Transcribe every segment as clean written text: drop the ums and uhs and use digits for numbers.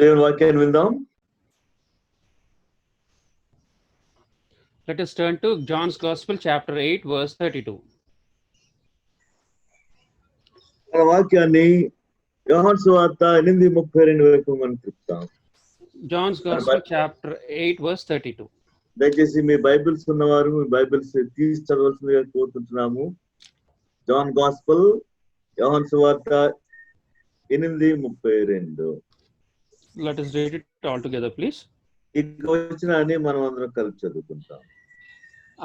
దేవుని వాక్యాన్ని విందాం. Let us turn to John's Gospel, chapter 8, verse 32. మన వాక్యాన్ని యోహాను సువార్త 8:32 వైపు మనం తిప్పుతాం. John's Gospel, chapter 8, verse 32. దయచేసి మీ బైబిల్స్ ఉన్నవారు మీ బైబిల్స్ తీసి చదవాల్సిందిగా కోరుకుంటున్నాము. జాన్ గాస్పల్ యోహాను సువార్త 8:32. Let us read it all together, please. ఇక వచ్చినాన్ని మనం అందరం కలిసి చదువుకుంటాం.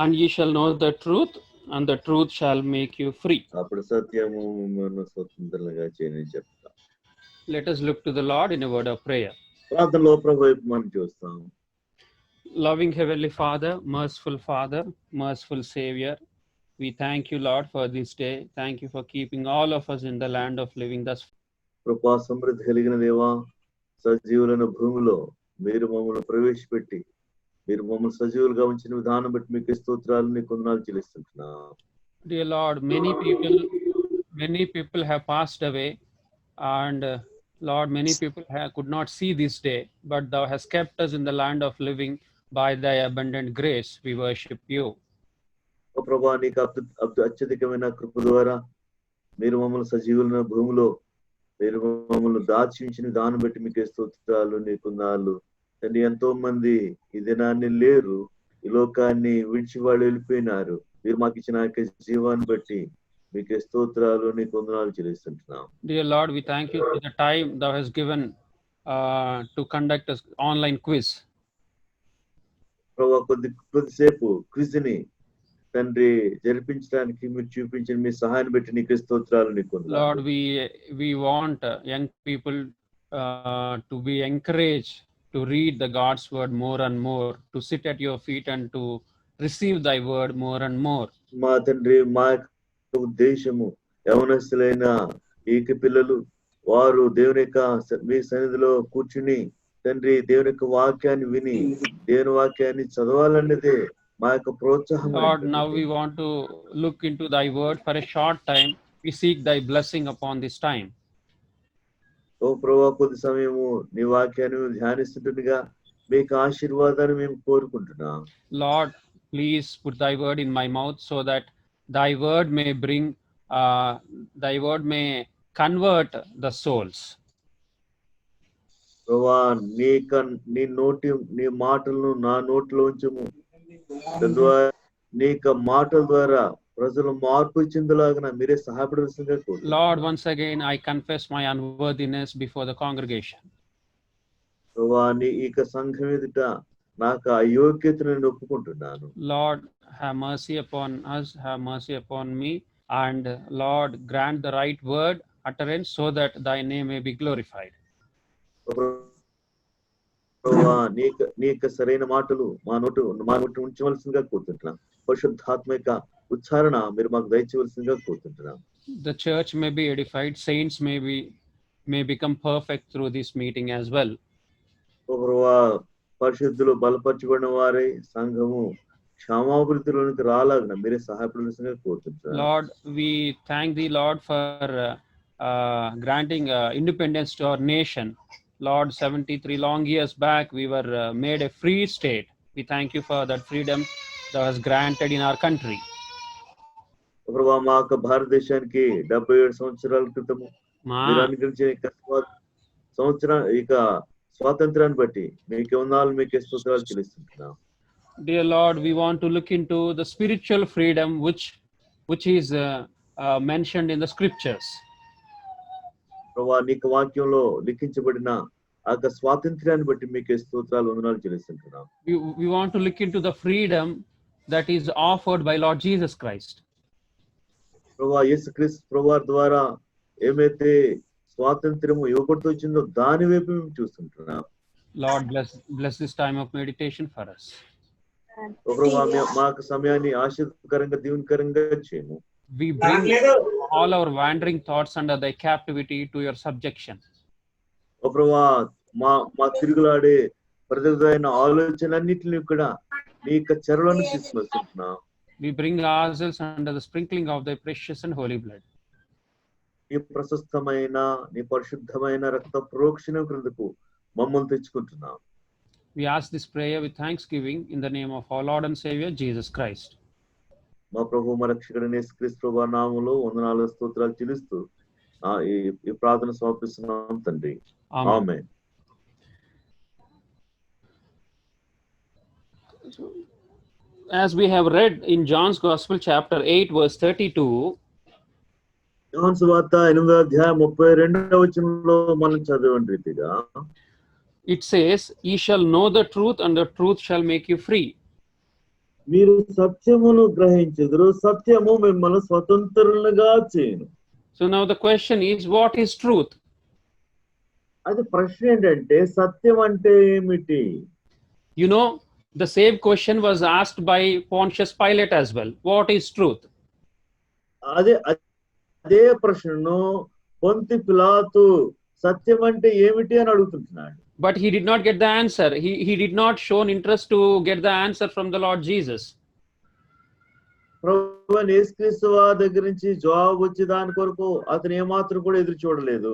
And ye shall know the truth, and the truth shall make you free. అప్పుడు సత్యము మిమ్మల్ని స్వతంత్రులుగా చేయని చెప్తాం. Let us look to the Lord in a word of prayer. ప్రార్థనలో ప్రభు వైపు మనం చూస్తాం. Loving Heavenly Father, merciful Savior, we thank you, Lord, for this day. Thank you for keeping all of us in the land of living thus. కృపా సమృద్ధి కలిగిన దేవా, సజీవులైన భూమిలో మీరు మమ్మల్ని ప్రవేశపెట్టి మీరు మమ్మల్ని సజీవులుగా ఉంచిన విధానం బట్టి మీకు స్తోత్రాలు నీకు వందనాలు చెల్లిస్తున్నాం. Dear Lord, many people have passed away, and Lord, many people could not see this day, but thou hast kept us in the land of living by thy abundant grace. We worship you. ఓ ప్రభువా, నీకు అత్యధికమైన కృప ద్వారా మీరు మమ్మల్ని సజీవులైన భూమిలో మీరు మమ్మల్ని దాచి ఉంచిన విధానం బట్టి మీకు స్తోత్రాలు నీకు వందనాలు. తండ్రి, ఎంతో మంది ఈ దినాన్ని లేరు, ఈ లోకాన్ని విడిచి వాళ్ళు వెళ్ళిపోయినారు. మీరు మాకు ఇచ్చిన జీవాన్ని బట్టి మీకు స్తోత్రాలు నీకు వందనాలు చెల్లిస్తుంటున్నాం. Dear Lord, we thank you for the time thou hast given to conduct an online quiz. ప్రభు, కొద్దిసేపు క్విజ్ ని తండ్రి జరిపించడానికి మీరు చూపించిన మీ సహాయాన్ని బట్టి నీకు స్తోత్రాలు నీకు వందనాలు. Lord, we want young people to be encouraged to read the God's word more and more, to sit at your feet and to receive thy word more and more. మా తండ్రి, మా ఉద్దేశము యవనస్తులైన ఈ పిల్లలు వారు దేవుని యొక్క మీ సన్నిధిలో కూర్చుని తండ్రి దేవుని యొక్క వాక్యాన్ని విని దేవుని వాక్యాన్ని చదవాలన్నదే మా యొక్క ప్రోత్సాహం. Lord, now we want to look into thy word for a short time. We seek thy blessing upon this time. ఓ ప్రభువా, కొద్ది సమయము నీ వాక్యాన్ని ధ్యానిస్తుండగా మీకు ఆశీర్వాదాన్ని మేము కోరుకుంటున్నాం. Lord, please put thy word in my mouth so that thy word may convert the souls. ప్రభువా, నీ మాటలను నా నోట్లో ఉంచము. తద్వారా నీ మాటల ద్వారా ప్రజలు మార్పు చెందలాగా మీరే సహాయపడాల్సిందిగా కోరుతున్నాను. Lord, once again I confess my unworthiness before the congregation. ప్రభువా, నీ సంఘం ఎదుట నాకు అయోగ్యతను నేను ఒప్పుకుంటున్నాను. Lord, have mercy upon us, have mercy upon me, and Lord, grant the right word utterance so that thy name may be glorified. ప్రభువా, నీ సరైన మాటలు మా నోటి ఉంచవలసిందిగా కోరుకుంటున్నాం. పరిశుద్ధాత్మిక ఉచ్చారణ మీరు మాకు దయచేయవలసిందిగా కోరుకుంటున్నాం. The church may be edified, saints may become perfect through this meeting as well. ప్రభువా, పరిశుద్ధులు బలపరచబడిన వారై సంఘము క్షేమాభివృద్ధిలోనికి రాలాగిన మీరే సహాయపడాల్సిందిగా కోరుకుంటున్నాం. Lord, we thank thee, Lord, for granting independence to our nation. Lord, 73 long years back we were made a free state. We thank you for that freedom that was granted in our country. ప్రభువా, మా భారతదేశానికి 77 సంవత్సరాల క్రితం మీరు అనుగ్రహించిన స్వాతంత్రాన్ని బట్టి మీకు వందనాలు, మీకు స్తోత్రాలు చెల్లిస్తున్నాం. Dear Lord, we want to look into the spiritual freedom which is mentioned in the scriptures. ప్రభువా, నీ వాక్యంలో లిఖించబడిన ఆ స్వాతంత్ర్యాన్ని బట్టి మీకు స్తోత్రాలు వందనాలు చెల్లిస్తున్నాం. We want to look into the freedom that is offered by Lord Jesus Christ. ప్రభువా, యేసుక్రీస్తు ప్రభువారి ద్వారా ఏమైతే స్వాతంత్ర్యము ఇవ్వబడుతుందో దాని వైపు మేము చూస్తుంటున్నాం. Lord, bless this time of meditation for us. ప్రభువా, మాకు సమయాన్ని ఆశీర్వాదకరంగా దీవెనకరంగా చేయము. We bring all our wandering thoughts under thy captivity to your subjection. ఓ ప్రభువా, మా తిరుగులాడే ప్రతిదైన ఆలోచనలన్నిటిని కూడా నీ చెరలోకి తీసుకొస్తున్నాం. We bring ourselves under the sprinkling of thy precious and holy blood. నీ ప్రశస్తమైన నీ పరిశుద్ధమైన రక్త ప్రోక్షణ క్రిందకు మమ్మల్ని తెచ్చుకుంటున్నాం. We ask this prayer with thanksgiving in the name of our Lord and Savior Jesus Christ. మా ప్రభు మా రక్షకుడైన యేసుక్రీస్తు ప్రభువు నామములో వందనాలు స్తోత్రాలు చెల్లిస్తూ ఈ ప్రార్థన సమర్పిస్తున్నాం తండ్రి. Amen. Amen. As we have read in John's Gospel chapter 8 verse 32, యోహాను సువార్త 8వ అధ్యాయం 32వ వచనంలో మనం చదివిన రీతిగా it says, "Ye shall know the truth, and the truth shall make you free." మీరు సత్యమును గ్రహించుదురు, సత్యము మిమ్మల్ని స్వతంత్రులుగా చేయును. So now the question is, what is truth? అది ప్రశ్న ఏంటంటే సత్యం అంటే ఏమిటి? You know, the same question was asked by Pontius Pilate as well. What is truth? అదే ప్రశ్నను పొంతి పిలాతు సత్యం అంటే ఏమిటి అని అడుగుతుంటున్నాడు. But he did not get the answer. He did not show an interest to get the answer from the Lord Jesus. ప్రభువైన యేసుక్రీస్తు వారి దగ్గర నుంచి జవాబు వచ్చే దాని కొరకు అతను ఏమాత్రం కూడా ఎదురు చూడలేదు.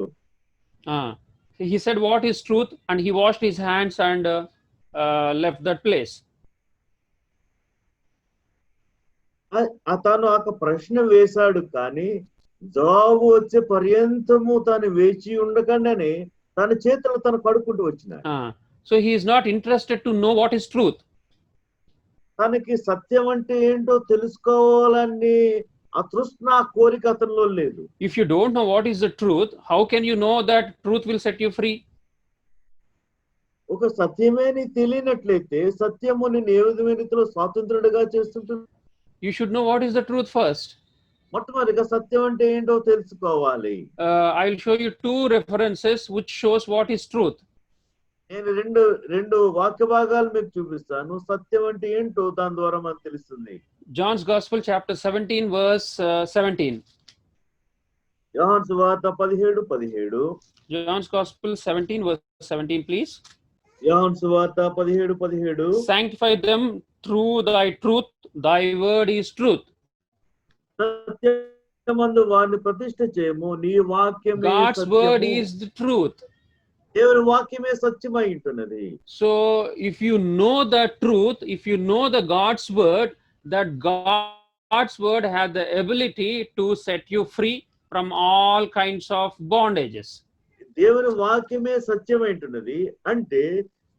He said, "What is truth?" and he washed his hands and left that place. అతను ఒక ప్రశ్న వేశాడు, కానీ జవాబు వచ్చే పర్యంతము తాను వేచి ఉండకుండానే తన చేతులు తను కడుక్కుంటూ వచ్చినాడు. So he is not interested to know what is truth. తనకి సత్యం అంటే ఏంటో తెలుసుకోవాలని ఆ తృష్ణ, ఆ కోరిక అతనిలో లేదు. If you don't know what is the truth, how can you know that truth will set you free? ఒక సత్యమే నీకు తెలియనట్లయితే సత్యము నిన్ను ఏ విధమైన రీతిలో స్వాతంత్రుడిగా చేస్తుంటుంది? You should know what is the truth first. మొట్టమొదటిగా సత్యం అంటే ఏంటో తెలుసుకోవాలి. I will show you two references which shows what is truth. నేను రెండు వాక్య భాగాలు మీకు చూపిస్తాను. సత్యం అంటే ఏంటో దాని ద్వారా మనకు తెలుస్తుంది. John's Gospel chapter 17 verse 17. యోహాను సువార్త 17:17. John's Gospel 17 verse 17, please. యోహాను సువార్త 17:17. Sanctify them through thy truth, thy word is truth. సత్యమందు వారిని ప్రతిష్ఠ చేయము, నీ వాక్యమే God's సత్యము. word is the truth. దేవుని వాక్యమే సత్యమై ఉంటున్నది. So if you know the truth, if you know the God's word, that God's word has the ability to set you free from all kinds of bondages. దేవుని వాక్యమే సత్యమై ఉంటున్నది అంటే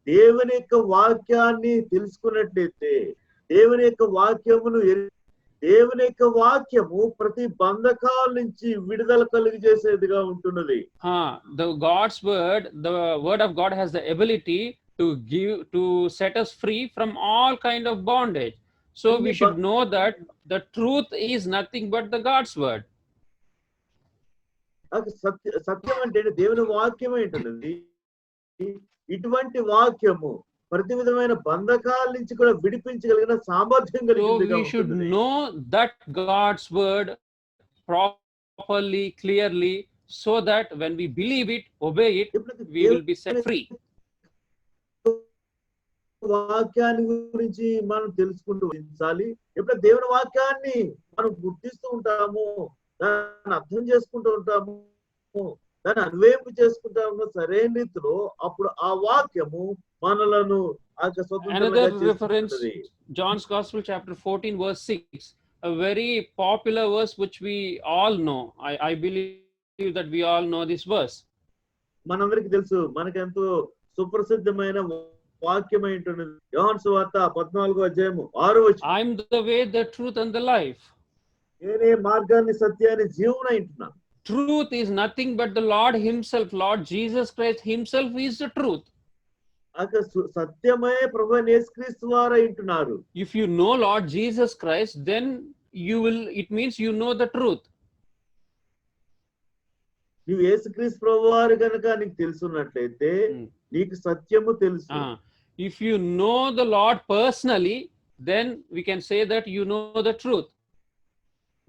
దేవుని యొక్క వాక్యాన్ని తెలుసుకున్నట్లయితే దేవుని యొక్క వాక్యము ప్రతి బంధకాల నుంచి విడుదల కలిగజేసేదిగా ఉంటున్నది. The God's word, the word of God has the ability to set us free from all kind of bondage. So we should know that the truth is nothing but the God's word. సత్యం అంటే దేవుని వాక్యమే ఉంటున్నది. ఇటువంటి వాక్యము ప్రతి విధమైన బంధకాల నుంచి కూడా విడిపించగలిగిన సామర్థ్యం కలిగింది. So we should know that God's word properly, clearly, so that when we believe it, obey it, we will be set free. వాక్యాన్ని గురించి మనం తెలుసుకుంటూ ఉండాలి. ఎప్పుడు దేవుని వాక్యాన్ని మనం గుర్తిస్తూ ఉంటాము, దాన్ని అర్థం చేసుకుంటూ ఉంటాము, దాన్ని అన్వయింపు చేసుకుంటాము సరైన రీతిలో, అప్పుడు ఆ వాక్యము మనలను Another reference, John's Gospel chapter 14 verse 6, a very popular verse which we all know. I believe that we all know this verse. మనందరికీ తెలుసు, మనకెంతో సుప్రసిద్ధమైన వాక్యమై ఉంటున్నది. యోహాను సువార్త 14:6. I am the way, the truth and the life. నేనే మార్గాన్ని, సత్యాన్ని, జీవనై ఉంటున్నాను. Truth is nothing but the Lord himself. Lord Jesus Christ himself is the truth. సత్యమే ప్రభువైన యేసుక్రీస్తు వారై ఉంటున్నారు. If you know Lord Jesus Christ, then it means you know the truth. నువ్వు యేసుక్రీస్తు ప్రభువారు గనుక నీకు తెలుసున్నట్లయితే నీకు సత్యము తెలుసు. If you know the Lord personally, then we can say that you know the truth.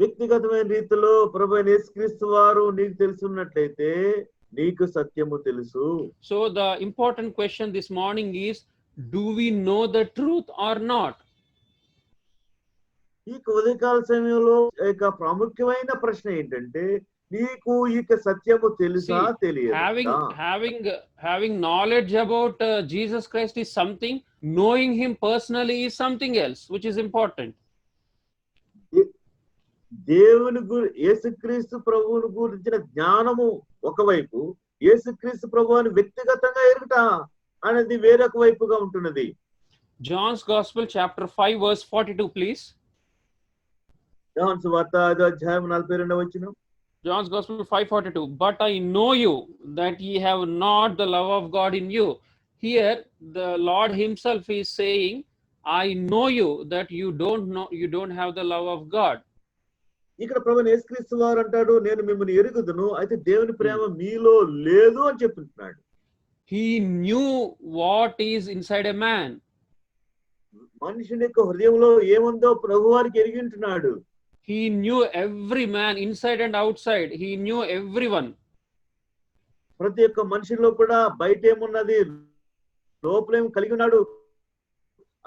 వ్యక్తిగతమైన రీతిలో ప్రభువైన యేసుక్రీస్తు వారు నీకు తెలుసున్నట్లయితే నీకు సత్యము తెలుసు. So the important question this morning is, do we know the truth or not? ఈ ఉదయకాల సమయంలో ఒక ప్రాముఖ్యమైన ప్రశ్న ఏంటంటే, నీకు ఇక సత్యము తెలుసా See, తెలియదా? having knowledge about Jesus Christ is something. Knowing Him personally is something else, which is important. దేవుని యేసుక్రీస్తు ప్రభువుని గురించిన జ్ఞానము ఒకవైపు, యేసుక్రీస్తు ప్రభువుని వ్యక్తిగతంగా ఎరుగుట అనేది వేరొక వైపుగా ఉంటున్నది. John's Gospel chapter 5 verse 42, please. యోహాను సువార్త 5వ అధ్యాయం 42వ వచనం. John's Gospel 5:42. But I know you, that ye have not the love of God in you. Here, the Lord Himself is saying, I know you, that you don't have the love of God. ఇక్కడ ప్రభువైన యేసుక్రీస్తు వారు అంటాడు, నేను మిమ్మల్ని ఎరుగుదును, అయితే దేవుని ప్రేమ మీలో లేదు అని చెప్తున్నాడు. He knew what is inside a man. మనుషుని యొక్క హృదయంలో ఏముందో ప్రభువారికి ఎరిగి ఉంటున్నాడు. He knew every man inside and outside. He knew everyone. ప్రతి ఒక్క మనిషిలో కూడా బయట ఏమున్నది, లోపల ఏం కలిగి ఉన్నాడు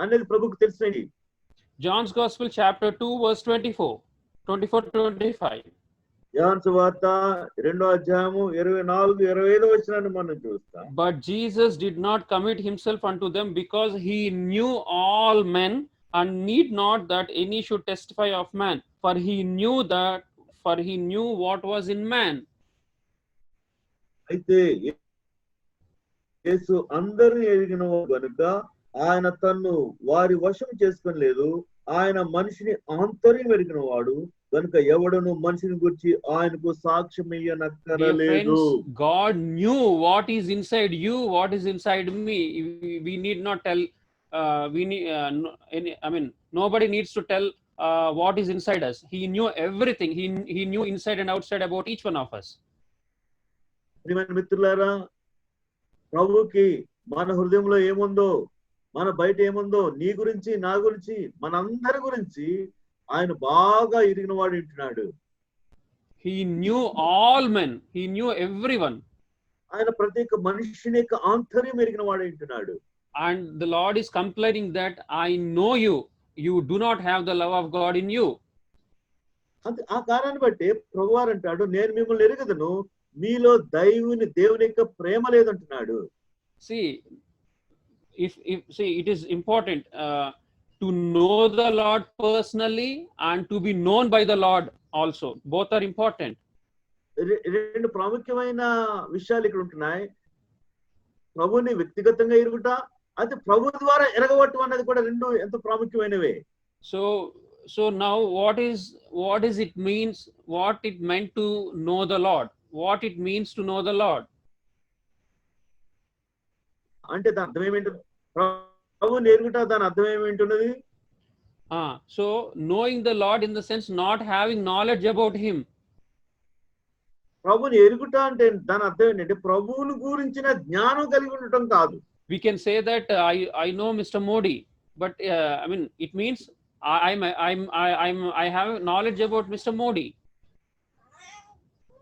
అనేది ప్రభుకు తెలిసినది. John's Gospel chapter 2 verse 24-25. యోహాను సువార్త 2వ అధ్యాయము 24-25 వచనాన్ని మనం చూస్తాం. But Jesus did not commit himself unto them, because he knew all men, and need not that any should testify of man, for he knew what was in man. అయితే యేసు అందరిని ఎరిగిన గనుక ఆయన తన్ను వారి వశం చేసుకోలేదు. ఆయన మనిషిని ఆంతర్యం ఎరిగిన వాడు కనుక ఎవడును మనిషిని గురించి ఆయనకు సాక్ష్యం ఇయ్యనక్కరలేదు. God knew what is inside you, what is inside me. We need not tell. Nobody needs to tell what is inside us. He knew everything. He knew inside and outside about each one of us. ప్రియమైన మిత్రులారా, ప్రభువుకి మన హృదయంలో ఏముందో, మన బయట ఏముందో, నీ గురించి, నా గురించి, మనందరి గురించి ఆయన బాగా ఎరిగిన వాడు ఉంటున్నాడు. He knew all men. He knew everyone. ఆయన ప్రతి ఒక్క మనిషిని యొక్క ఆంతర్యం ఎరిగిన వాడు ఉంటున్నాడు. And the Lord is complaining that I know you. You do not have the love of God in you. ఆ కారణాన్ని బట్టి ప్రభువారు అంటాడు, నేను మిమ్మల్ని ఎరుగుదును, మీలో దేవుని యొక్క ప్రేమ లేదంటున్నాడు. See, it is important to know the Lord personally and to be known by the Lord also. Both are important. రెండు ప్రాముఖ్యమైన విషయాలు ఇక్కడ ఉంటున్నాయి. ప్రభుని వ్యక్తిగతంగా ఎరుగుట, అయితే ప్రభు ద్వారా ఎరగవటం అనేది కూడా రెండు ఎంతో ప్రాముఖ్యమైనవే. So now what it means, what it meant to know the Lord, what it means to know the Lord. అంటే దాని అర్థం ఏమిటి? ప్రభుని ఎరుగుట దాని అర్థం ఏమిటి? So knowing the Lord in the sense not having knowledge about him. ప్రభుని ఎరుగుట అంటే దాని అర్థం ఏంటంటే ప్రభువుని గురించిన జ్ఞానం కలిగి ఉండటం కాదు. We can say that I know Mr. Modi, but it means I have knowledge about Mr. Modi.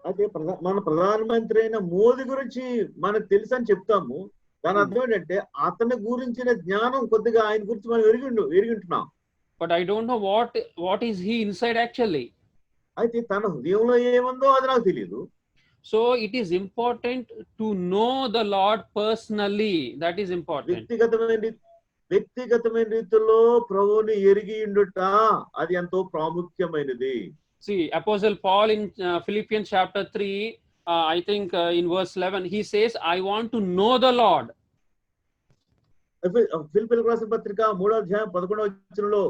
అదే మన ప్రధానమంత్రి అయిన మోదీ గురించి మనకు తెలుసు అని చెప్తాము. దాని అర్థం ఏంటంటే అతని గురించిన జ్ఞానం కొద్దిగా ఆయన గురించి మనం ఎరిగింటున్నాం. But I don't know what is he inside actually. అయితే తన హృదయంలో ఏముందో అది నాకు తెలియదు. So it is important to know the Lord personally. That is important. వ్యక్తిగతమైన రీతిలో ప్రభువుని ఎరిగి ఉండుట అది ఎంతో ప్రాముఖ్యమైనది. See, Apostle Paul in Philippians chapter 3, I think in verse 11, he says, I want to know the Lord. ఫిలిప్పీయులకు రాసిన పత్రిక 3వ అధ్యాయం 11వ వచనంలో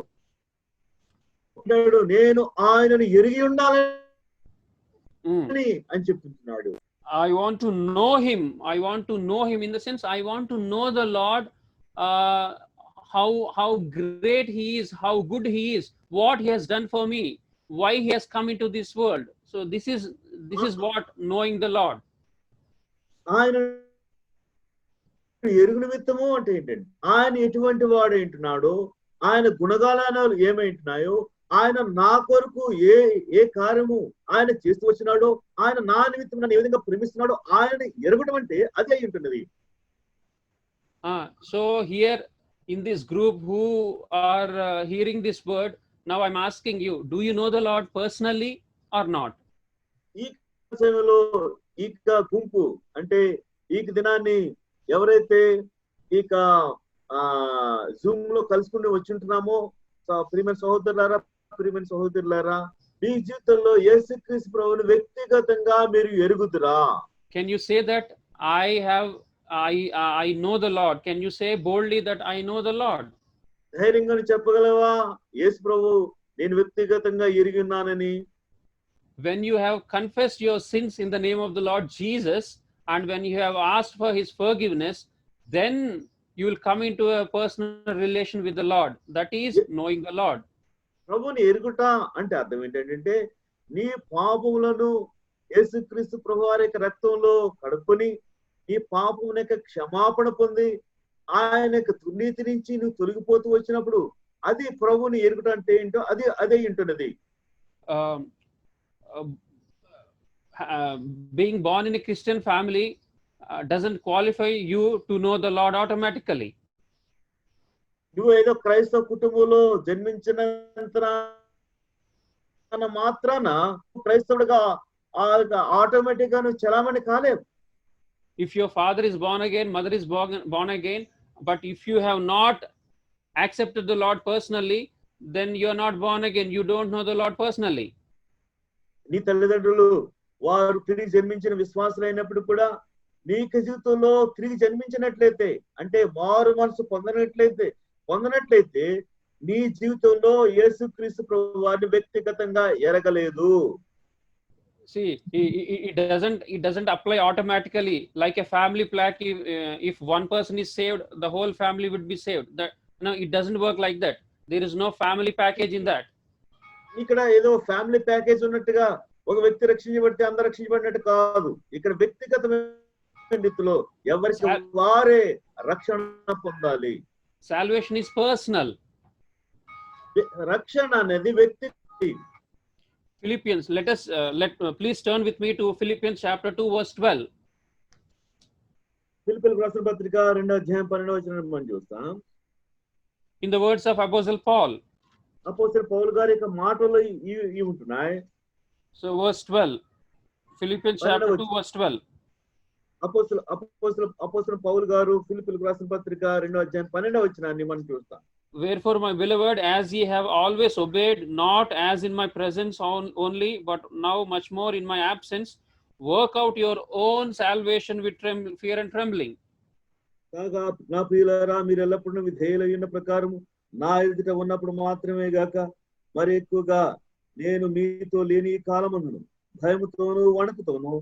నేను ఆయనను ఎరిగి ఉండాలని అని చెప్తున్నాడు. I want to know him. I want to know him in the sense I want to know the Lord, how great he is, how good he is, what he has done for me, why he has come into this world. So this is what knowing the Lord. ఆయన ఎరుగు నిమిత్తము అంటే ఏంటంటే ఆయన ఎటువంటి వాడు ఏంటున్నాడో, ఆయన గుణగానాలు ఏమైంటున్నాయో, ఆయన నా కొరకు ఏ కార్యము ఆయన చేస్తూ వచ్చినాడో, ఆయన నా నిమిత్తం నన్ను ఏ విధంగా ప్రేమిస్తున్నాడో ఆయన ఎరగడం అంటే అది అయి ఉంటున్నది. So here in this group who are hearing this word, now I'm asking you, do you know the Lord personally or not? ఈ సమయంలో ఈక గుంపు అంటే ఈక దినాన్ని ఎవరైతే ఈక జూమ్ లో కలుసుకుని వచ్చింటున్నామో ప్రియమైన సహోదరులారా, ప్రియమైన సహోదరులారా, మీ జీవితంలో యేసుక్రీస్తు ప్రభువుని వ్యక్తిగతంగా మీరు ఎరుగుదురా? Can you say that I know the Lord? Can you say boldly that I know the Lord? ధైర్యంగా చెప్పగలవా యేసు ప్రభు నేను వ్యక్తిగతంగా ఎరిగి ఉన్నానని? When you have confessed your sins in the name of the Lord Jesus, and when you have asked for his forgiveness, then you will come into a personal relation with the Lord. That is knowing the Lord. ప్రభుని ఎరుగుట అంటే అర్థం ఏంటంటే నీ పాపములను యేసుక్రీస్తు ప్రభువారి యొక్క రక్తంలో కడుక్కొని నీ పాపమున యొక్క క్షమాపణ పొంది ఆయన యొక్క దుర్నీతి నుంచి నువ్వు తొలగిపోతూ వచ్చినప్పుడు అది ప్రభుని ఎరుగుట అంటే ఏంటో అదే ఉంటున్నది. Being born in a Christian family doesn't qualify you to know the Lord automatically. నువ్వు ఏదో క్రైస్తవ కుటుంబంలో జన్మించినంత మాత్రాన క్రైస్తవుడిగా ఆటోమేటిక్ గా నువ్వు చలామణి కాలేవు. If your father is born again, mother is born again, but if you have not accepted the Lord personally, then you are not born again. You don't know the Lord personally. నీ తల్లిదండ్రులు వారు తిరిగి జన్మించిన విశ్వాసులైనప్పుడు కూడా నీకు జీవితంలో తిరిగి జన్మించినట్లయితే అంటే మారు మనసు పొందనట్లయితే నీ జీవితంలో యేసుక్రీస్తు ప్రభువారిని వ్యక్తిగతంగా ఎరగలేదు. See, it doesn't apply automatically like a family pack. If one person is saved, the whole family would be saved. No, it doesn't work like that. There is no family package in that. ఇక్కడ ఏదో family package ఉన్నట్టుగా ఒక వ్యక్తి రక్షించబడితే అందరూ రక్షించబడినట్టు కాదు. ఇక్కడ వ్యక్తిగతమైన రీతిలో ఎవరికి వారే రక్షణ పొందాలి. Salvation is personal. రక్షణ అనేది వ్యక్తి. Philippians, please turn with me to Philippians chapter 2 verse 12. ఫిలిప్పీయులకు రాసిన పత్రిక 2:12 మనం చూస్తాం. In the words of Apostle Paul. అపోస్తలుడు పౌలు గారి యొక్క మాటలు ఇవి ఉంటున్నాయి. So verse 12. Philippians chapter 2 verse 12. అపోస్తలుడు పౌలు గారు ఫిలిప్పీయులకు రాసిన పత్రిక 2:12 మనం చూస్తాం. Wherefore, my beloved, as ye have always obeyed, not as in my presence only, but now much more in my absence, work out your own salvation with fear and trembling. కాగా నా ప్రియులారా, మీరు ఎల్లప్పుడూ విధేయులై ఉన్న ప్రకారము నా ఎదుట ఉన్నప్పుడు మాత్రమే గాక మరి ఎక్కువగా నేను మీతో లేని కాలమందును భయముతోను వణుకుతోను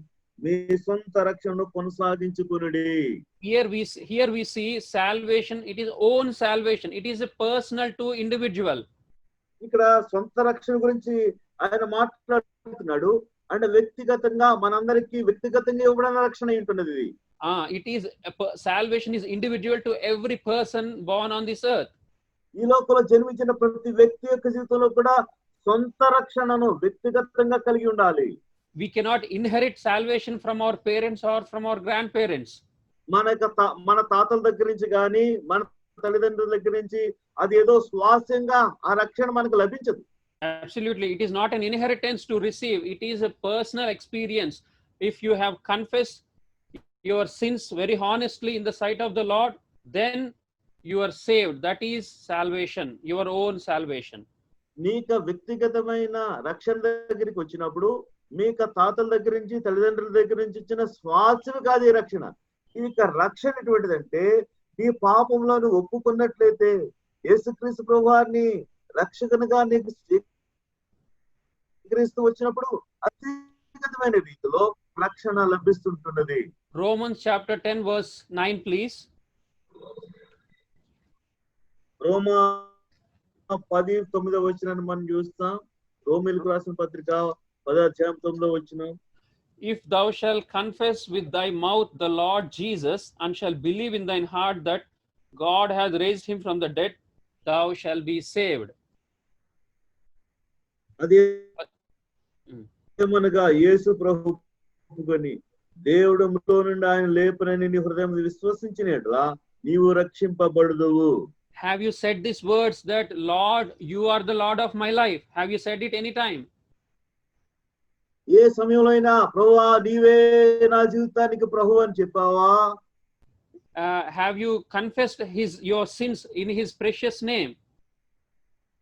మీ సొంత రక్షణను కొనసాగించుకొనుడి. Here we see salvation. It is own salvation. It is a personal to individual. ఇక్కడ సొంత రక్షణ గురించి ఆయన మాట్లాడుతున్నాడు. అంటే వ్యక్తిగతంగా మనందరికీ వ్యక్తిగతంగా ఇవ్వబడిన రక్షణ ఉంటున్నది. It is salvation is individual to every person born on this earth. ఈ లోకంలో జన్మించిన ప్రతి వ్యక్తి యొక్క జీవితంలో కూడా సొంత రక్షణను వ్యక్తిగతంగా కలిగి ఉండాలి. We cannot inherit salvation from our parents or from our grandparents. మన తాతల దగ్గర నుంచి గాని మన తల్లిదండ్రుల దగ్గర నుంచి అది ఏదో స్వాస్యంగా ఆ రక్షణ మనకు లభించదు. Absolutely, it is not an inheritance to receive. It is a personal experience. If you have confessed your sins very honestly in the sight of the Lord, then you are saved. That is salvation, your own salvation. నీకు వ్యక్తిగతమైన రక్షణ దగ్గరికి వచ్చినప్పుడు మీకు తాతల దగ్గర నుంచి తల్లిదండ్రుల దగ్గర నుంచి ఇచ్చిన స్వాస్థ్యం కాదు ఈ రక్షణ. ఇక రక్షణ ఎటువంటిదంటే నీ పాపంలో నువ్వు ఒప్పుకున్నట్లయితే యేసుక్రీస్తు ప్రభువారిని రక్షకునిగా నీకు స్వీకరిస్తూ వచ్చినప్పుడు అత్యధికమైన రీతిలో రక్షణ లభిస్తుంటున్నది. Romans chapter 10 verse 9 please. రోమా 10:9 మనం చూస్తాం. రోమీయులకు రాసిన పత్రిక 10:9. If thou shalt confess with thy mouth the Lord Jesus, and shalt believe in thine heart that God hath raised him from the dead, thou shalt be saved. అదే ఏమనగా యేసు ప్రభువుని దేవుడు మృతుల నుండి ఆయన లేపనని నీ హృదయం విశ్వసించినట్లా నీవు రక్షింపబడుదువు. Have you said these words that Lord, you are the Lord of my life? Have you said it any time? ఏ సమయంలో అయినా ప్రభువా నీవే నా జీవితానికి ప్రభు అని చెప్పావా? Have you confessed your sins in his precious name?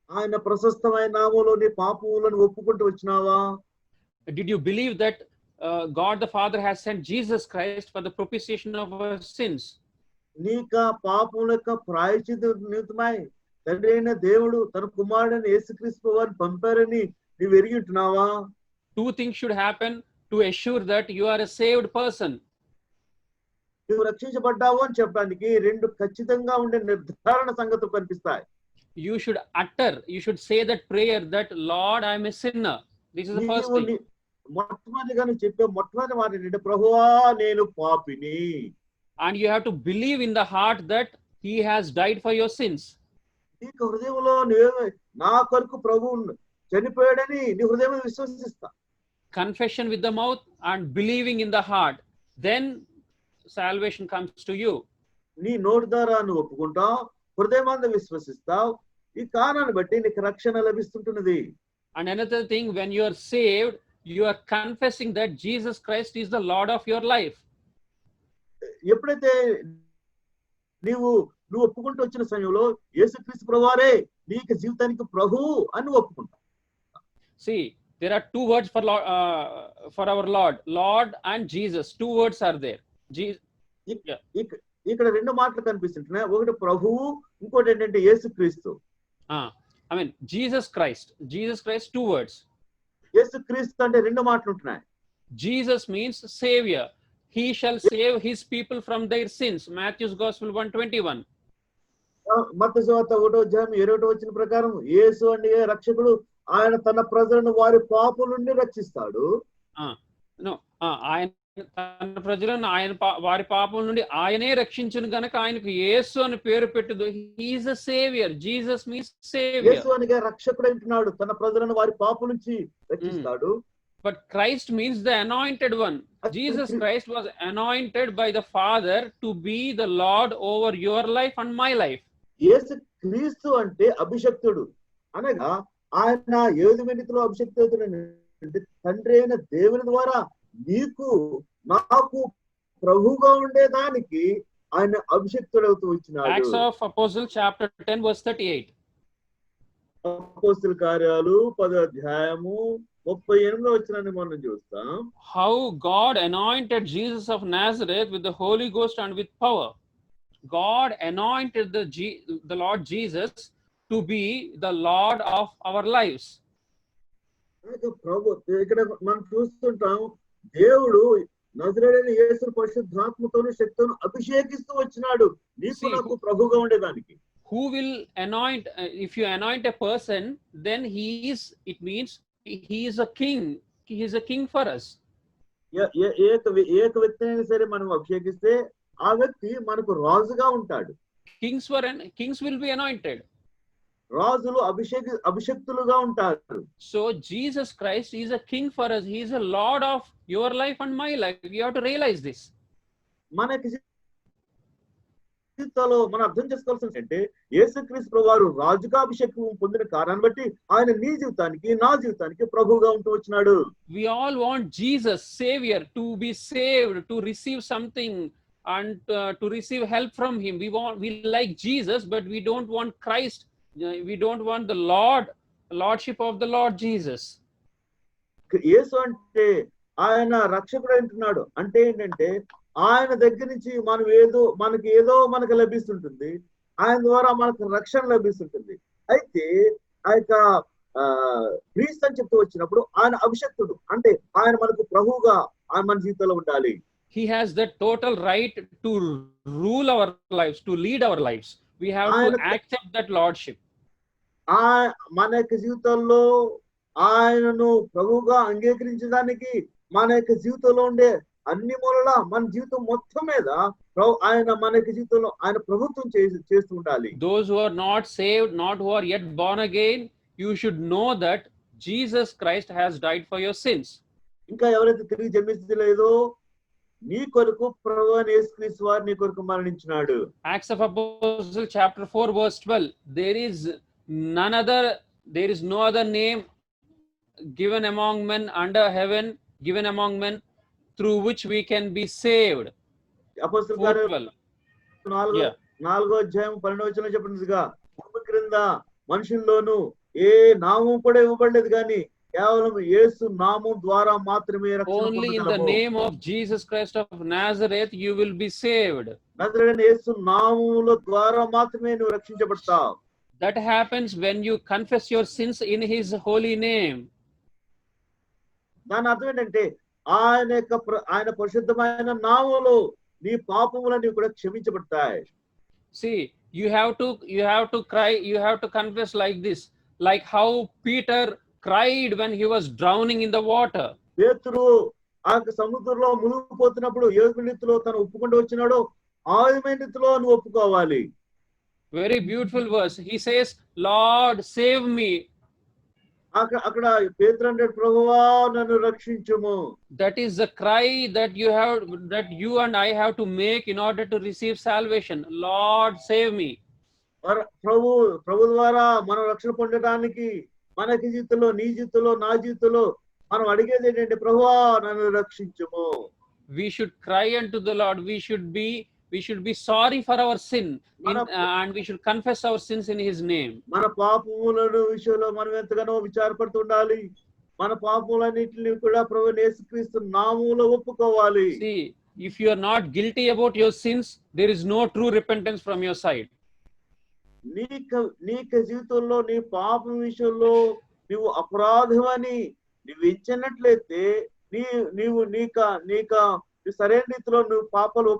ఆయన ప్రశస్తమైన నామములో నీ పాపములను ఒప్పుకుంటూ వచ్చినావా? Did you believe that God the Father has sent Jesus Christ for the propitiation of our sins? నీక పాపముల యొక్క ప్రాయశ్చిత్త నిమిత్తమై తండ్రి అయిన దేవుడు తన కుమారుడైన యేసుక్రీస్తు వారిని పంపారని నీవు ఎరిగి ఉంటున్నావా? Two things should happen to assure that you are a saved person. నువ్వు రక్షించబడ్డావు అని చెప్పడానికి రెండు ఖచ్చితంగా ఉండే నిర్ధారణ సంగతులు కనిపిస్తాయి. You should say that prayer that Lord, I am a sinner. This is the first thing. మొట్టమొదటిగా నువ్వు చెప్పే మొట్టమొదటి మాట ఏంటంటే ప్రభువా నేను పాపిని. And you have to believe in the heart that he has died for your sins. నీకు హృదయంలో నువ్వు నా కొరకు ప్రభువు చనిపోయాడని నీ హృదయంలో విశ్వసిస్తా. Confession with the mouth and believing in the heart, then salvation comes to you. నీ నోటి ద్వారా నువ్వు ఒప్పుకుంటావు, హృదయమందు విశ్వసిస్తావు, ఈ కారణాన్ని బట్టి నీకు రక్షణ లభిస్తుంటున్నది. And another thing, when you are saved, you are confessing that Jesus Christ is the Lord of your life. ఎప్పుడైతే నువ్వు ఒప్పుకుంటూ వచ్చిన సమయంలో యేసుక్రీస్తు ప్రభువారే నీకు జీవితానికి ప్రభువు అని ఒప్పుకుంటావు. See, there are two words for our Lord, Lord and Jesus. Two words are there. ఇక్కడ రెండు మాటలు కనిపిస్తుంటున్నాయి. ఒకటి ప్రభువు, ఇంకోటి ఏంటంటే యేసుక్రీస్తు. I mean Jesus Christ, two words. యేసుక్రీస్తు అంటే రెండు మాటలు ఉంటున్నాయి. Jesus means savior. He shall save his people from their sins. Matthew's Gospel 1:21. మత్తయి సువార్త 1:21 ప్రకారం యేసు అంటే రక్షకుడు, ఆయన తన ప్రజలను వారి పాపల నుండి రక్షిస్తాడు. ఆయన తన ప్రజలను వారి పాపం నుండి ఆయనే రక్షించును గనక ఆయనకు యేసు అని పేరు పెట్టుదు. He is a saviour. Jesus means saviour. Yesu అనగా రక్షకుడు అంటున్నాడు, తన ప్రజలను వారి పాపం నుంచి రక్షిస్తాడు. But Christ means the anointed one. Jesus Christ was anointed by the Father to be the Lord over your life and my life. యేసు క్రీస్తు అంటే అభిషక్తుడు అనగా ఆయన ఏది మెనితిలో అభిషక్తుడు అంటే తండ్రి అయిన దేవుని ద్వారా నీకు నాకు ప్రభువుగా ఉండేదానికి ఆయన అభిషక్తుడవుతూ వచ్చినాడు. Acts of Apostles chapter 10 verse 38. అపోస్తలుల కార్యాలు 10వ అధ్యాయము 38వ వచనాన్ని మనం చూస్తాం. How God anointed Jesus of Nazareth with the Holy Ghost and with power. God anointed the Lord Jesus to be the Lord of our lives. ప్రభు ఇక్కడ మనం చూస్తుంటాం, దేవుడు నజరేయుడైన యేసును పరిశుద్ధాత్మతోను శక్తితోను అభిషేకిస్తూ వచ్చినాడు నీకు నాకు ప్రభువుగా ఉండేదానికి. Who will anoint? If you anoint a person, then it means he is a king. He is a king for us. ఏక వ్యక్తిని సరే మనం అభిషేకిస్తే ఆ వ్యక్తి మనకు రాజుగా ఉంటాడు. Kings will be anointed. రాజులు అభిషక్తులుగా ఉంటారు. So Jesus Christ is a king for us. He is a Lord of your life and my life. We have to realize this. మనకి జీవితంలో మనం అర్థం చేసుకోవాల్సింది అంటే యేసుక్రీస్తు ప్రభువారు రాజుగా అభిషేకం పొందిన కారణాన్ని బట్టి ఆయన నీ జీవితానికి నా జీవితానికి ప్రభువుగా ఉంటూ వచ్చినాడు. We all want Jesus, Savior, to be saved, to receive something and to receive help from him. We like Jesus, but we don't want Christ. We don't want the lordship of the Lord Jesus. యేసు అంటే ఆయన రక్షకుడు అంటున్నాడు. అంటే ఏంటంటే ఆయన దగ్గర నుంచి మనకు లభిస్తుంటుంది, ఆయన ద్వారా మనకు రక్షణ లభిస్తుంటుంది. అయితే ఆ యొక్క క్రీస్తు అని చెప్తూ వచ్చినప్పుడు ఆయన అభిషక్తుడు అంటే ఆయన మనకు ప్రభువుగా ఆయన మన జీవితంలో ఉండాలి. He has the total right to rule our lives, to lead our lives. We have to accept that lordship. మన యొక్క జీవితంలో ఆయనను ప్రభువుగా అంగీకరించడానికి మన యొక్క జీవితంలో ఉండే అన్ని మూలల మన జీవితం మొత్తం మీద ఆయన మన యొక్క జీవితంలో ఆయన ప్రభుత్వం చేస్తూ ఉండాలి. Those who are not saved, not who are yet born again, you should know that Jesus Christ has died for your sins. ఇంకా ఎవరైతే తిరిగి జన్మించలేదో నీ కొరకు ప్రభువైన యేసుక్రీస్తు వారు నీ కొరకు మరణించినాడు. Acts of Apostles chapter 4 verse 12. There is no other name given among men under heaven, given among men, through which we can be saved. అపోస్తలుల 4:12. కార్యాలు Yeah. 4వ అధ్యాయం 12వ వచనంలో చెప్పినట్టుగా భూమి క్రింద మనుషుల్లోనూ ఏ నామం కూడా ఇవ్వబడలేదు కానీ కేవలం యేసు నామం ద్వారా మాత్రమే రక్షణ Only in the పొందగలము. name of Jesus Christ of Nazareth you will be saved. నజరేయుడైన యేసు నామముల ద్వారా మాత్రమే నువ్వు రక్షించబడతావు. That happens when you confess your sins in his holy name. దాని అర్థం ఏంటంటే ఆయన పరిశుద్ధమైన నామములో నీ పాపములన్నీ కూడా క్షమించబడతాయి. See, you have to cry, you have to confess like this, like how Peter cried when he was drowning in the water. పేతురు ఆ సముద్రంలో మునిగిపోతున్నప్పుడు ఏ రీతిలో తను ఒప్పుకుంటూ వచ్చినాడో ఆ విధమైన రీతిలో నువ్వు ఒప్పుకోవాలి. Very beautiful verse. He says, Lord, save me. అక్కడ పేతురు అంటాడు, ప్రభువా నన్ను రక్షించుము. That is the cry that you and I have to make in order to receive salvation. Lord, save me. ప్రభు ద్వారా మనం రక్షణ పొందడానికి మనకి జీవితంలో, నీ జీవితంలో, నా జీవితంలో మనం అడిగేది ఏంటంటే, ప్రభువా నన్ను రక్షించుము. We should cry unto the Lord. We should be sorry for our sin, and we should confess our sins in his name. మన పాపములను విషయంలో మనం ఎంతగానో విచారపడుతుండాలి. మన పాపములన్నిటిని కూడా ప్రభువైన యేసుక్రీస్తు నామములో ఒప్పుకోవాలి. See, if you are not guilty about your sins, there is no true repentance from your side. నీకు జీవితంలో నీ పాపం విషయంలో నువ్వు అపరాధమని నువ్వు ఇచ్చినట్లయితే నీక సరైన రీతిలో నువ్వు పాపాలు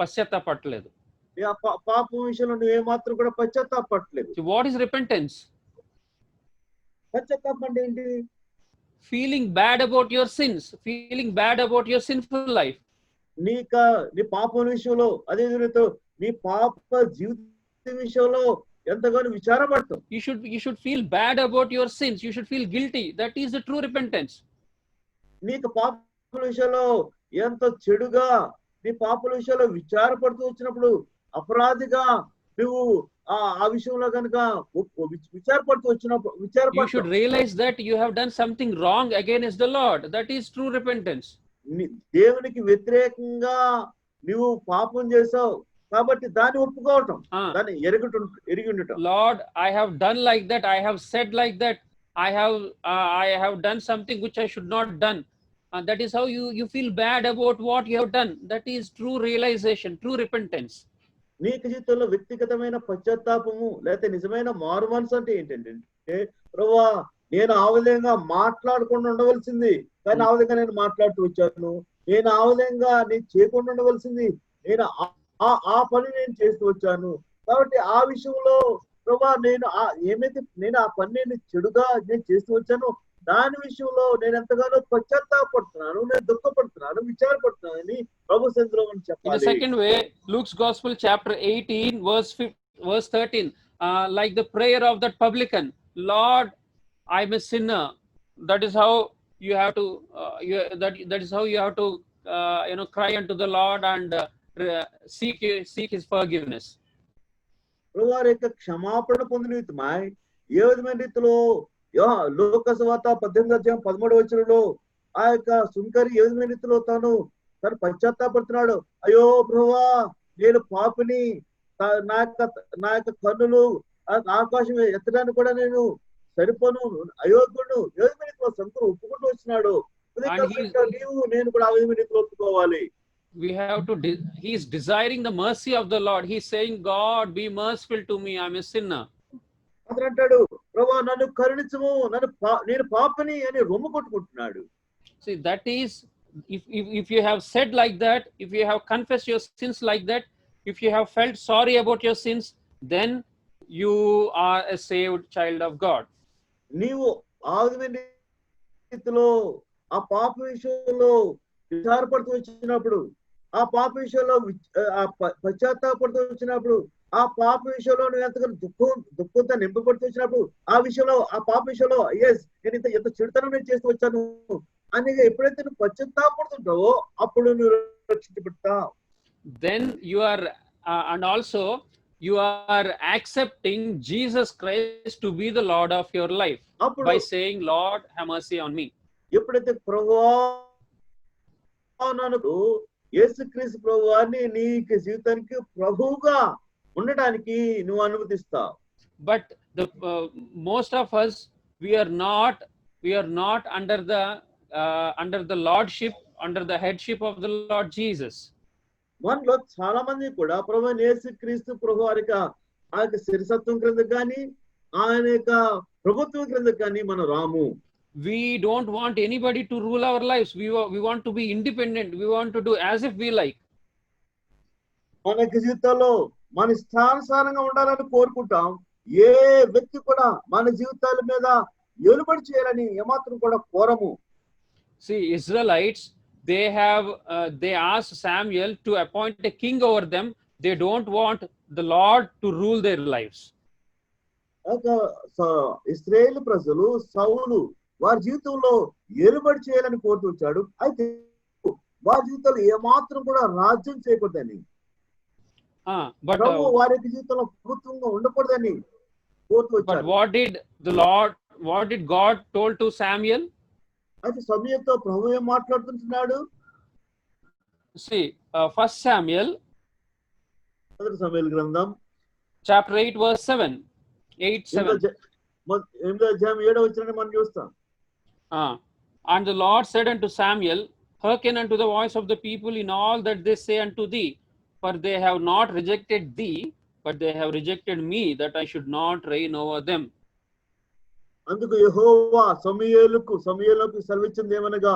పశ్చాత్తాపడలేదు. పాపం విషయంలో నువ్వు ఏమాత్రం కూడా పశ్చాత్తాపడలేదు. What is repentance? పశ్చాత్తాపం అంటే ఏంటి? Feeling bad about your sins, feeling bad about your sinful life. నీ పాపం విషయంలో, అదే రీతిలో నీ పాప జీవిత విషయంలో ఎంతగానో విచారపడతావు. You should feel bad about your sins. You should feel guilty. That is the true repentance. నీకు పాప విషయంలో ఎంత చెడుగా నీ పాపల విషయంలో విచారపడుతూ వచ్చినప్పుడు అపరాధిగా నువ్వు ఆ విషయంలో కనుక విచారపడుతూ వచ్చినప్పుడు you should realize that you have done something wrong against the Lord. That is true repentance. దేవునికి వ్యతిరేకంగా నువ్వు పాపం చేసావు కాబట్టి దాన్ని ఒప్పుకోవటం, దాన్ని ఎరిగి ఉండటం. Lord, I have done like that. I have said like that. I have done something which I should not done. And that is how you feel bad about what you have done. That is true realization, true repentance. నీకు జీవితంలో వ్యక్తిగతమైన పశ్చాత్తాపము లేకపోతే నిజమైన మారు మనసు అంటే ఏంటంటే, ప్రభువా నేను ఆ విధంగా మాట్లాడకుండా ఉండవలసింది కానీ ఆ విధంగా నేను మాట్లాడుతూ వచ్చాను, నేను ఆ విధంగా నేను చేయకుండా ఉండవలసింది నేను ఆ పని నేను చేస్తూ వచ్చాను, కాబట్టి ఆ విషయంలో ప్రభువా నేను ఆ పని నేను చెడుగా నేను చేస్తూ వచ్చాను, దాని విషయంలో నేను ఎంతగానో పశ్చాత్తాపడుతున్నాను, నేను దుఃఖపడుతున్నాను, విచారపడుతున్నానని ప్రభు సన్నిధిలో మనం చెప్పాలి. In the second way, Luke's Gospel chapter 18 verse 13, like the prayer of that publican, Lord, I'm a sinner. That is how you have to that is how you have to cry unto the Lord and seek his forgiveness. ప్రభువారి యొక్క క్షమాపణ పొందిన విధమై ఏ విధమైన రీతిలో లోకసువార్త 18:13 వచనంలో ఆ యొక్క సుంకరి ఏ విధమైన రీతిలో తను పశ్చాత్తాపడుతున్నాడు. అయ్యో ప్రభువా నేను పాపిని, నా యొక్క కన్నులు ఆకాశం ఎత్తడానికి కూడా నేను సరిపోను, అయోగ్యుడు, ఏ విధమైన రీతిలో సంకరు ఒప్పుకుంటూ వచ్చినాడు. నేను కూడా ఆ విధమైన రీతిలో ఒప్పుకోవాలి. He is desiring the mercy of the Lord. He is saying, God, be merciful to me, I'm a sinner. అతను అంటాడు, ప్రభువా నన్ను కరుణించుము, నేను పాపిని అని రొమ్ము కొట్టుకుంటున్నాడు. See, that is, if you have said like that, if you have confessed your sins like that, if you have felt sorry about your sins, then you are a saved child of God. నీవు ఆ విధమైన రీతిలో ఆ పాప విషయంలో విచారపడుతూ వచ్చినప్పుడు, ఆ పాప విషయంలో పశ్చాత్తాపడుతూ వచ్చినప్పుడు, ఆ పాప విషయంలో నువ్వు ఎంతగానో దుఃఖంతో నింపబడుతూ వచ్చినప్పుడు, ఆ విషయంలో ఆ పాప విషయంలో నేను ఎంత చెడుతనం నేను చేస్తూ వచ్చాను అని ఎప్పుడైతే నువ్వు పశ్చాత్తాపడుతుంటావో అప్పుడు నువ్వు రక్షించబడతావు. Then you are and also you are accepting Jesus Christ to be the Lord of your life అప్పుడు by saying, Lord, have mercy on me. ఎప్పుడైతే ప్రభువా నన్ను యేసుక్రీస్తు ప్రభువాన్ని నీ జీవితానికి ప్రభువుగా ఉండడానికి నువ్వు అనుమతిస్తావు. But the most of us, we are not under the lordship, under the headship of the Lord Jesus. మనలో చాలా మంది కూడా ప్రభు యేసుక్రీస్తు ప్రభు వారి యొక్క శిరసత్వం క్రింద కానీ ఆయన యొక్క ప్రభుత్వం క్రింద కానీ మనం రాము. We don't want anybody to rule our lives. We want to be independent. We want to do as if we like. మన జీవితాల్లో మన ఇష్టానుసారంగా ఉండాలని కోరుకుంటాం. ఏ వ్యక్తి కూడా మన జీవితాల మీద ఏలుబడి చేయాలని ఏమాత్రం కూడా కోరము. See, Israelites, they asked Samuel to appoint a king over them. They don't want the Lord to rule their lives. ఇశ్రాయేలు ప్రజలు సౌలు వారి జీవితంలో ఏలుబడి చేయాలని కోరుతూ అయితే వారి జీవితంలో ఏమాత్రం కూడా రాజ్యం చేయకూడదని, ప్రభు వారి జీవితంలో ప్రభుత్వంగా ఉండకూడదని కోరుతూ వచ్చాడు. What did God told to Samuel? అయితే సమయంతో ప్రభు ఏం మాట్లాడుతుంటున్నాడు? See, 1 Samuel, మొదటి సమూయేలు గ్రంథం chapter 8 verse 7. 8:7. 8వ అధ్యాయం 7వ వచనాన్ని మనం చూస్తాం. And the Lord said unto Samuel, hearken unto the voice of the people in all that they say unto thee, for they have not rejected thee, but they have rejected me, that I should not reign over them. అందుకు యెహోవా సమూయేలుకు సెలవిచ్చింది ఏమనగా,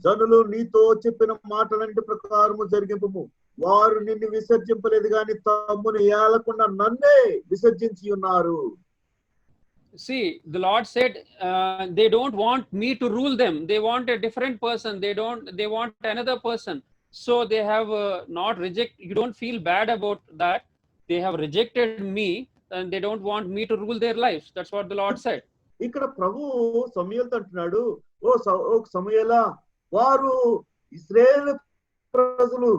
జనులు నీతో చెప్పిన మాటలన్నిటి ప్రకారము జరిగింపుము. వారు నిన్ను విసర్జింపలేదు గాని తమ్మును ఏలకుండా నన్నే విసర్జించి ఉన్నారు. See, the Lord said they don't want me to rule them. They want a different person. They want another person. So they have not rejected. You don't feel bad about that. They have rejected me and they don't want me to rule their lives. That's what the Lord said. ఇక్కడ ప్రభు సమూయేలుతో అంటున్నాడు, ఓ సమూయేలా, వారు ఇశ్రాయేలు ప్రజలు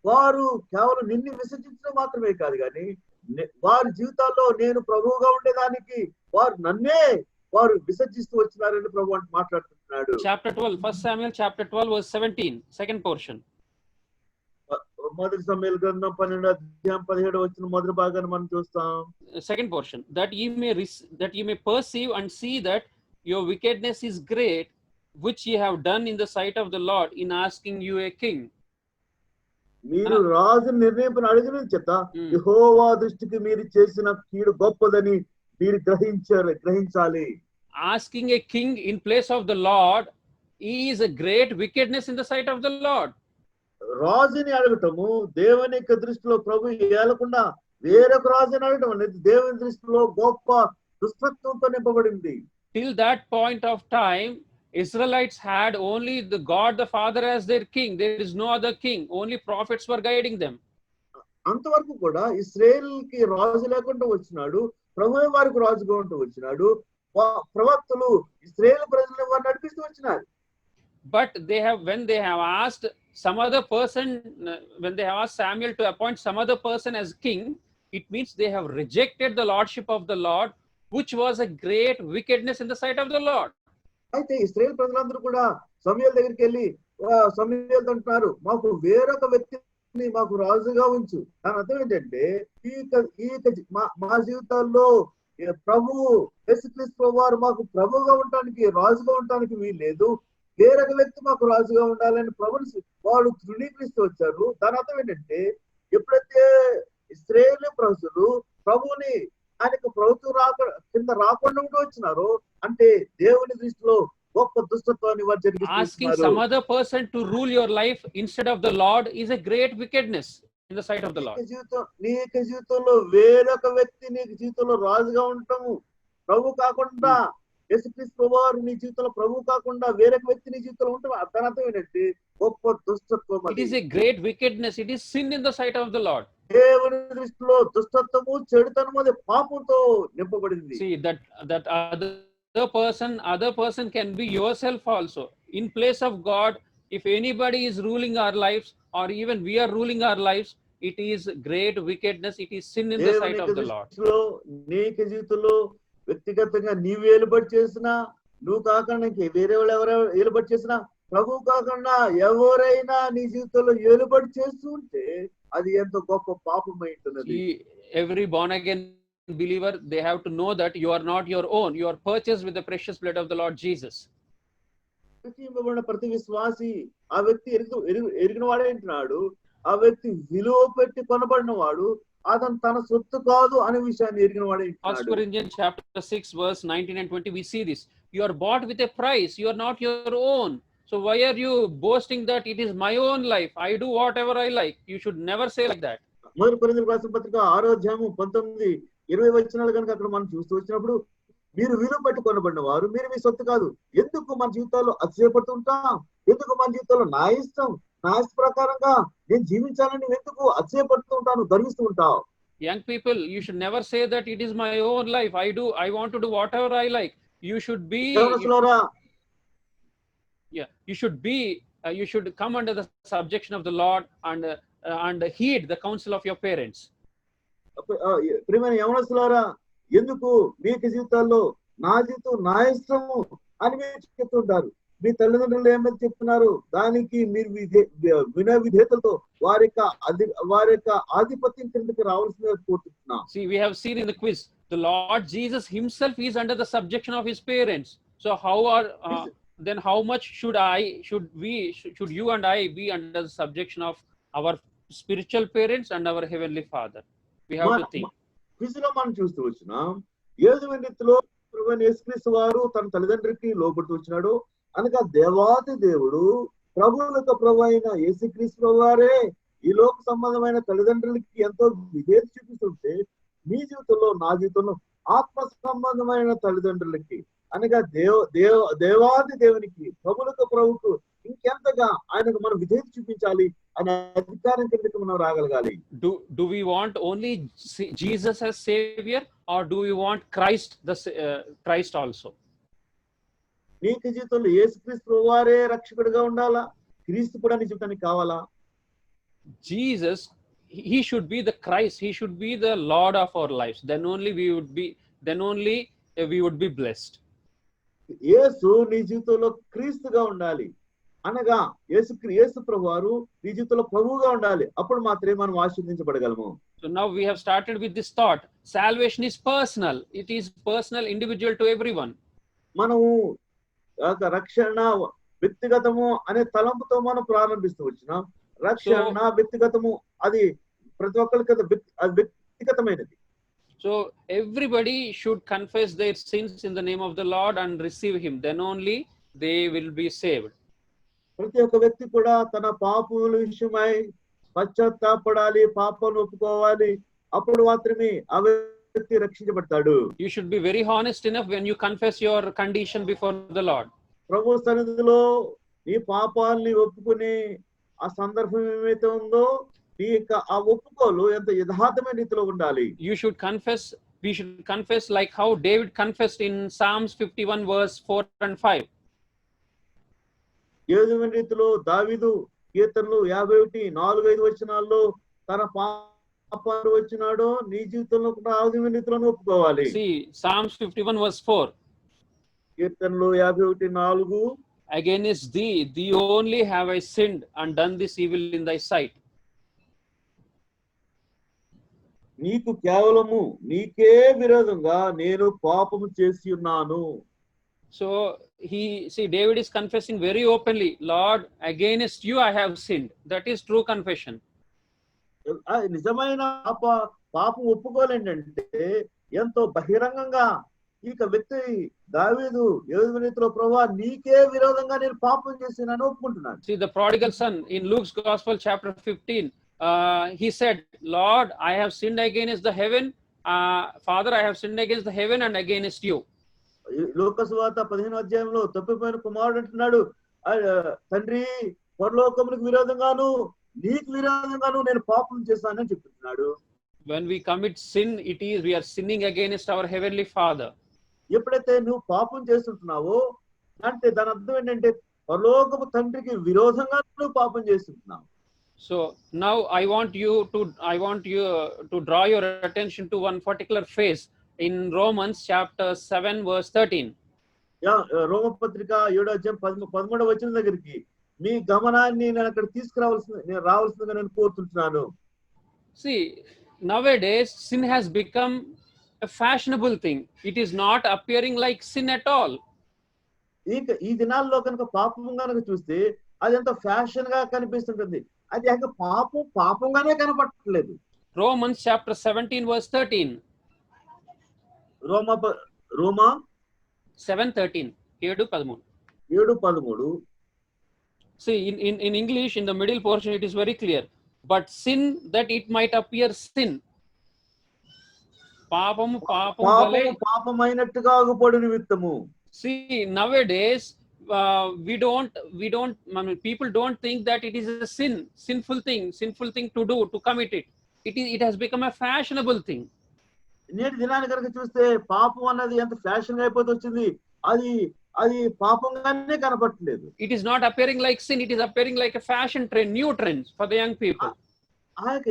వారు కేవలం నిన్ను విసర్జించడం మాత్రమే కాదు కానీ వారి జీవితాల్లో నేను ప్రభువుగా ఉండేదానికి వారు విసర్జిస్తూ వచ్చినారని ప్రభు అంటే మాట్లాడుతున్నాడు. Chapter 12, 1 Samuel chapter 12 verse 17, second portion. మొదటి సమూయేలు గ్రంథం 12వ అధ్యాయం 17వ వచనం మొదటి భాగాన్ని మనం చూస్తాం. Second portion, that ye may perceive and see that your wickedness is great, which ye have done in the sight of the Lord in asking you a king. మీరు రాజు నిర్ణయింపని అడిగిన చేత యెహోవా దృష్టికి మీరు చేసిన కీడు గొప్పదని మీరు గ్రహించాలి. Asking a king in place of the Lord is a great wickedness in the sight of the Lord. రాజుని అడగటము దేవుని యొక్క దృష్టిలో ప్రభు ఏలకుండా వేరొక రాజుని అడగటం అనేది దేవుని దృష్టిలో గొప్ప దుష్టత్వంతో నింపబడింది. Till that point of time, Israelites had only the God the Father as their king. There is no other king. Only prophets were guiding them. అంతవరకు కూడా ఇశ్రాయేలుకి రాజు లేకుండా వచ్చినాడు, ప్రభువే వారికి రాజుగా ఉంటూ వచ్చినాడు. ప్రవక్తలు ఇశ్రాయేలు ప్రజలను వారు నడిపిస్తూ వచ్చినారు. But when they have asked some other person, when they have asked Samuel to appoint some other person as king, it means they have rejected the lordship of the Lord, which was a great wickedness in the sight of the Lord. అయితే ఇశ్రాయేలు ప్రజలందరూ కూడా సమూయేలు దగ్గరికి వెళ్ళి సమూయేలుతో అంటున్నారు, మాకు వేరొక వ్యక్తిని మాకు రాజుగా ఉంచు. దాని అర్థం ఏంటంటే మా జీవితాల్లో ప్రభువు యేసుక్రీస్తు వారు మాకు ప్రభువుగా ఉండటానికి రాజుగా ఉండటానికి వీల్లేదు, వేరొక వ్యక్తి మాకు రాజుగా ఉండాలని ప్రభుని వాడు తృణీకరిస్తూ వచ్చారు. దాని అర్థం ఏంటంటే ఎప్పుడైతే ఇశ్రాయేలు ప్రజలు ప్రభువుని ఆయనకు ప్రభుత్వం కింద రాకుండా ఉంటూ వచ్చినారో అంటే దేవుని దృష్టిలో గొప్ప దుష్టత్వాన్ని వారు జరిగిస్తున్నారు. Asking some other person to rule your life instead of the Lord is a great wickedness in the sight of the Lord. నీ యొక్క జీవితంలో వేరొక వ్యక్తి నీ జీవితంలో రాజుగా ఉండటము, ప్రభు కాకుండా యేసుక్రీస్తు వారు నీ జీవితంలో ప్రభు కాకుండా వేరొక వ్యక్తి నీ జీవితంలో ఉండటం దాని అర్థం ఏంటంటే గొప్ప దుష్టత్వం. It is a great wickedness. It is sin in the sight of the Lord. దేవుని దృష్టిలో దుష్టత్వము చెడుతనము అనే పాపంతో నింపబడింది. See that other person can be yourself also. In place of God, if anybody is ruling our lives or even we are ruling our lives, it is great wickedness, it is sin in the sight దేవుని of యొక్క the Lord. దృష్టిలో నీ యొక్క జీవితంలో వ్యక్తిగతంగా నీవు ఏలుబడి చేసినా, నువ్వు కాకుండా ఇంక వేరే వాళ్ళు ఎవరు ఏలుబడి చేసినా, ప్రభు కాకుండా ఎవరైనా నీ జీవితంలో ఏలుబడి చేస్తూ ఉంటే అది ఎంతో గొప్ప పాపమై ఉంటున్నది. Every born again believer, they have to know that you are not your own, you are purchased with the precious blood of the Lord Jesus. ప్రతి విశ్వాసి ఆ వ్యక్తి ఎరిగిన వాడే అంటున్నాడు, ఆ వ్యక్తి విలువ పెట్టి కొనబడిన వాడు, అతను తన సొత్తు కాదు అనే విషయాన్ని ఎరిగిన వాడే. 1 Corinthians chapter 6 verse 19 and 20 we see this. You are bought with a price, you are not your own. So why are you boasting that it is my own life, I do whatever I like? You should never say like that. మొదటి కొరింథీయులకు రాసిన పత్రిక 6వ అధ్యాయము 19-20 వచనాలు కనుక అక్కడ మనం చూస్తూ వచ్చినప్పుడు, మీరు విలువ పెట్టి కొనబడిన వారు, మీరు మీ సొత్తు కాదు. ఎందుకు మన జీవితాల్లో అతిశయపడుతుంటాం? ఎందుకు మన జీవితంలో నా ఇష్టం, నా ఇష్ట ప్రకారంగా నేను జీవించాలని ఎందుకు అతిశయపడుతూ ఉంటాను, గర్విస్తూ ఉంటావు? Young people, you should never say that it is my own life, I want to do whatever I like. You should be, you should come under the subjection of the Lord and heed the counsel of your parents. ప్రియమైన యవనస్తులారా, ఎందుకు మీ జీవితాల్లో నా జీవితం నా ఇష్టము అని మీరు చెప్తుంటారు? మీ తల్లిదండ్రులు ఏమైతే చెప్తున్నారు దానికి మీరు వినయ విధేయతలతో వారి యొక్క ఆధిపత్యం కిందకి రావాల్సిందిగా కోరుతున్నాం. See, we have seen in the quiz, the Lord Jesus himself is under the subjection of his parents. So then how much should you and I be under the subjection of our spiritual parents and our heavenly Father? We have to think. క్విజ్లో మనం చూస్తూ వచ్చినాం, ఏదు రీతిలో ప్రభువైన యేసుక్రీస్తు వారు తన తల్లిదండ్రులకి లోబడుతూ వచ్చినాడు అనగా, దేవాది దేవుడు ప్రభువులకు ప్రభు అయిన యేసుక్రీస్తు వారే ఈ లోక సంబంధమైన తల్లిదండ్రులకి ఎంతో విధేయత చూపిస్తుంటే, మీ జీవితంలో నా జీవితంలో ఆత్మ సంబంధమైన తల్లిదండ్రులకి అనగా దేవాది దేవునికి ప్రభువులకు ప్రభువుకు ఇంకెంతగా ఆయనకు మనం విధేయత చూపించాలి అనే అధికారం కిందకి మనం రాగలగాలి. Do we want only Jesus as Savior, or do we want Christ also? నీకు జీవితంలో యేసుక్రీస్తు వారే రక్షకుడిగా ఉండాలా, క్రీస్తు కూడా నీ జీవితానికి కావాలా? Jesus, he should be the Christ, he should be the Lord of our lives. Then only we would be blessed. యేసు నీ జీవితంలో క్రీస్తుగా ఉండాలి అనగా, యేసు ప్రభువారు నీ జీవితంలో ప్రభువుగా ఉండాలి. అప్పుడు మాత్రమే మనం ఆశీర్వదించబడగలము. So now we have started with this thought. Salvation is personal. It is personal, individual to everyone. మనము రక్షణ వ్యక్తిగతము అనే తలంపుతో మనం ప్రారంభిస్తూ వచ్చినాం. రక్షణ వ్యక్తిగతము, అది ప్రతి ఒక్కరికి వ్యక్తిగతమైనది. So everybody should confess their sins in the name of the Lord and receive him. Then only they will be saved. ప్రతి ఒక్క వ్యక్తి కూడా తన పాపముల విషయమై పశ్చాత్తాపడాలి, పాపాలను ఒప్పుకోవాలి. అప్పుడు మాత్రమే ఆ వ్యక్తి రక్షించబడతాడు. You should be very honest enough when you confess your condition before the Lord. ప్రభు సన్నిధిలో నీ పాపాలని ఒప్పుకునే ఆ సందర్భం ఏమైతే ఉందో, నీ యొక్క ఆ ఒప్పుకోలు ఎంత యథార్థమైన రీతిలో ఉండాలి. We should confess like how David confessed in Psalms 51 verse 4 and 5. ఏ విధమైన రీతిలో దావీదు కీర్తనలు 51:4-5 వచనాల్లో తన పాపాలు వచ్చినాడో, నీ జీవితంలో కూడా ఆ విధమైన రీతిలో ఒప్పుకోవాలి. See Psalms 51 verse 4. కీర్తనలు 51:4, Against thee only have I sinned and done this evil in thy sight. నీకు కేవలము నీకే విరోధంగా నేను పాపము చేసి ఉన్నాను. So David is confessing very openly, Lord, against you I have sinned. That is true confession. నిజమైన పాపం ఒప్పుకోలేంటంటే ఎంతో బహిరంగంగా ఇక వ్యక్తి దావీదు యేసునితో ప్రభువా నీకే విరోధంగా నేను పాపం చేసినాను ఒప్పుకుంటున్నాను. See the prodigal son in Luke's Gospel chapter 15, he said, Lord, I have sinned against the heaven, Father, I have sinned against the heaven and against you. లూకాసు వార్త 15వ అధ్యాయంలో తప్పిపోయిన కుమారుడు అంటున్నాడు, తండ్రి పరలోకములకు విరోధంగాను నీకు విరోధంగాను నేను పాపం చేశానని చెప్తున్నాడు. When we commit sin, we are sinning against our heavenly Father. ఎప్పుడైతే నువ్వు పాపం చేస్తుంటున్నావో అంటే దాని అర్థం ఏంటంటే పరలోకపు తండ్రికి విరోధంగా నువ్వు పాపం చేస్తుంటున్నావు. So now I want you to draw your attention to one particular phrase in Romans chapter 7 verse 13. రోమపత్రిక 7వ అధ్యాయం 13వ వచనం దగ్గరికి మీ గమనాన్ని నేను అక్కడ రావాల్సిందిగా నేను కోరుతుంటున్నాను. See, nowadays sin has become a fashionable thing. It is not appearing like sin at all. ఈ దినాల్లో కనుక పాపం కనుక చూస్తే అది ఎంత ఫ్యాషన్ గా కనిపిస్తుంటుంది. అది పాపంగానే కనపడట్లేదు. Romans chapter 17 verse 13. Roma 7:13. 7:13. 7:13. See, in English, in the middle portion, it is very clear. But sin that it might appear sin. పాపమైనట్టుగా అగుపడు నిమిత్తము. See, nowadays we don't I mean, people don't think that it is a sinful thing to do, to commit it. It has become a fashionable thing. నేటి దినాన్ని కనుక చూస్తే పాపం అన్నది ఎంత fashion అయిపోతూ వచ్చింది. అది పాపంగానే కనపడట్లేదు. It is not appearing like sin, it is appearing like a fashion trend, new trends for the young people.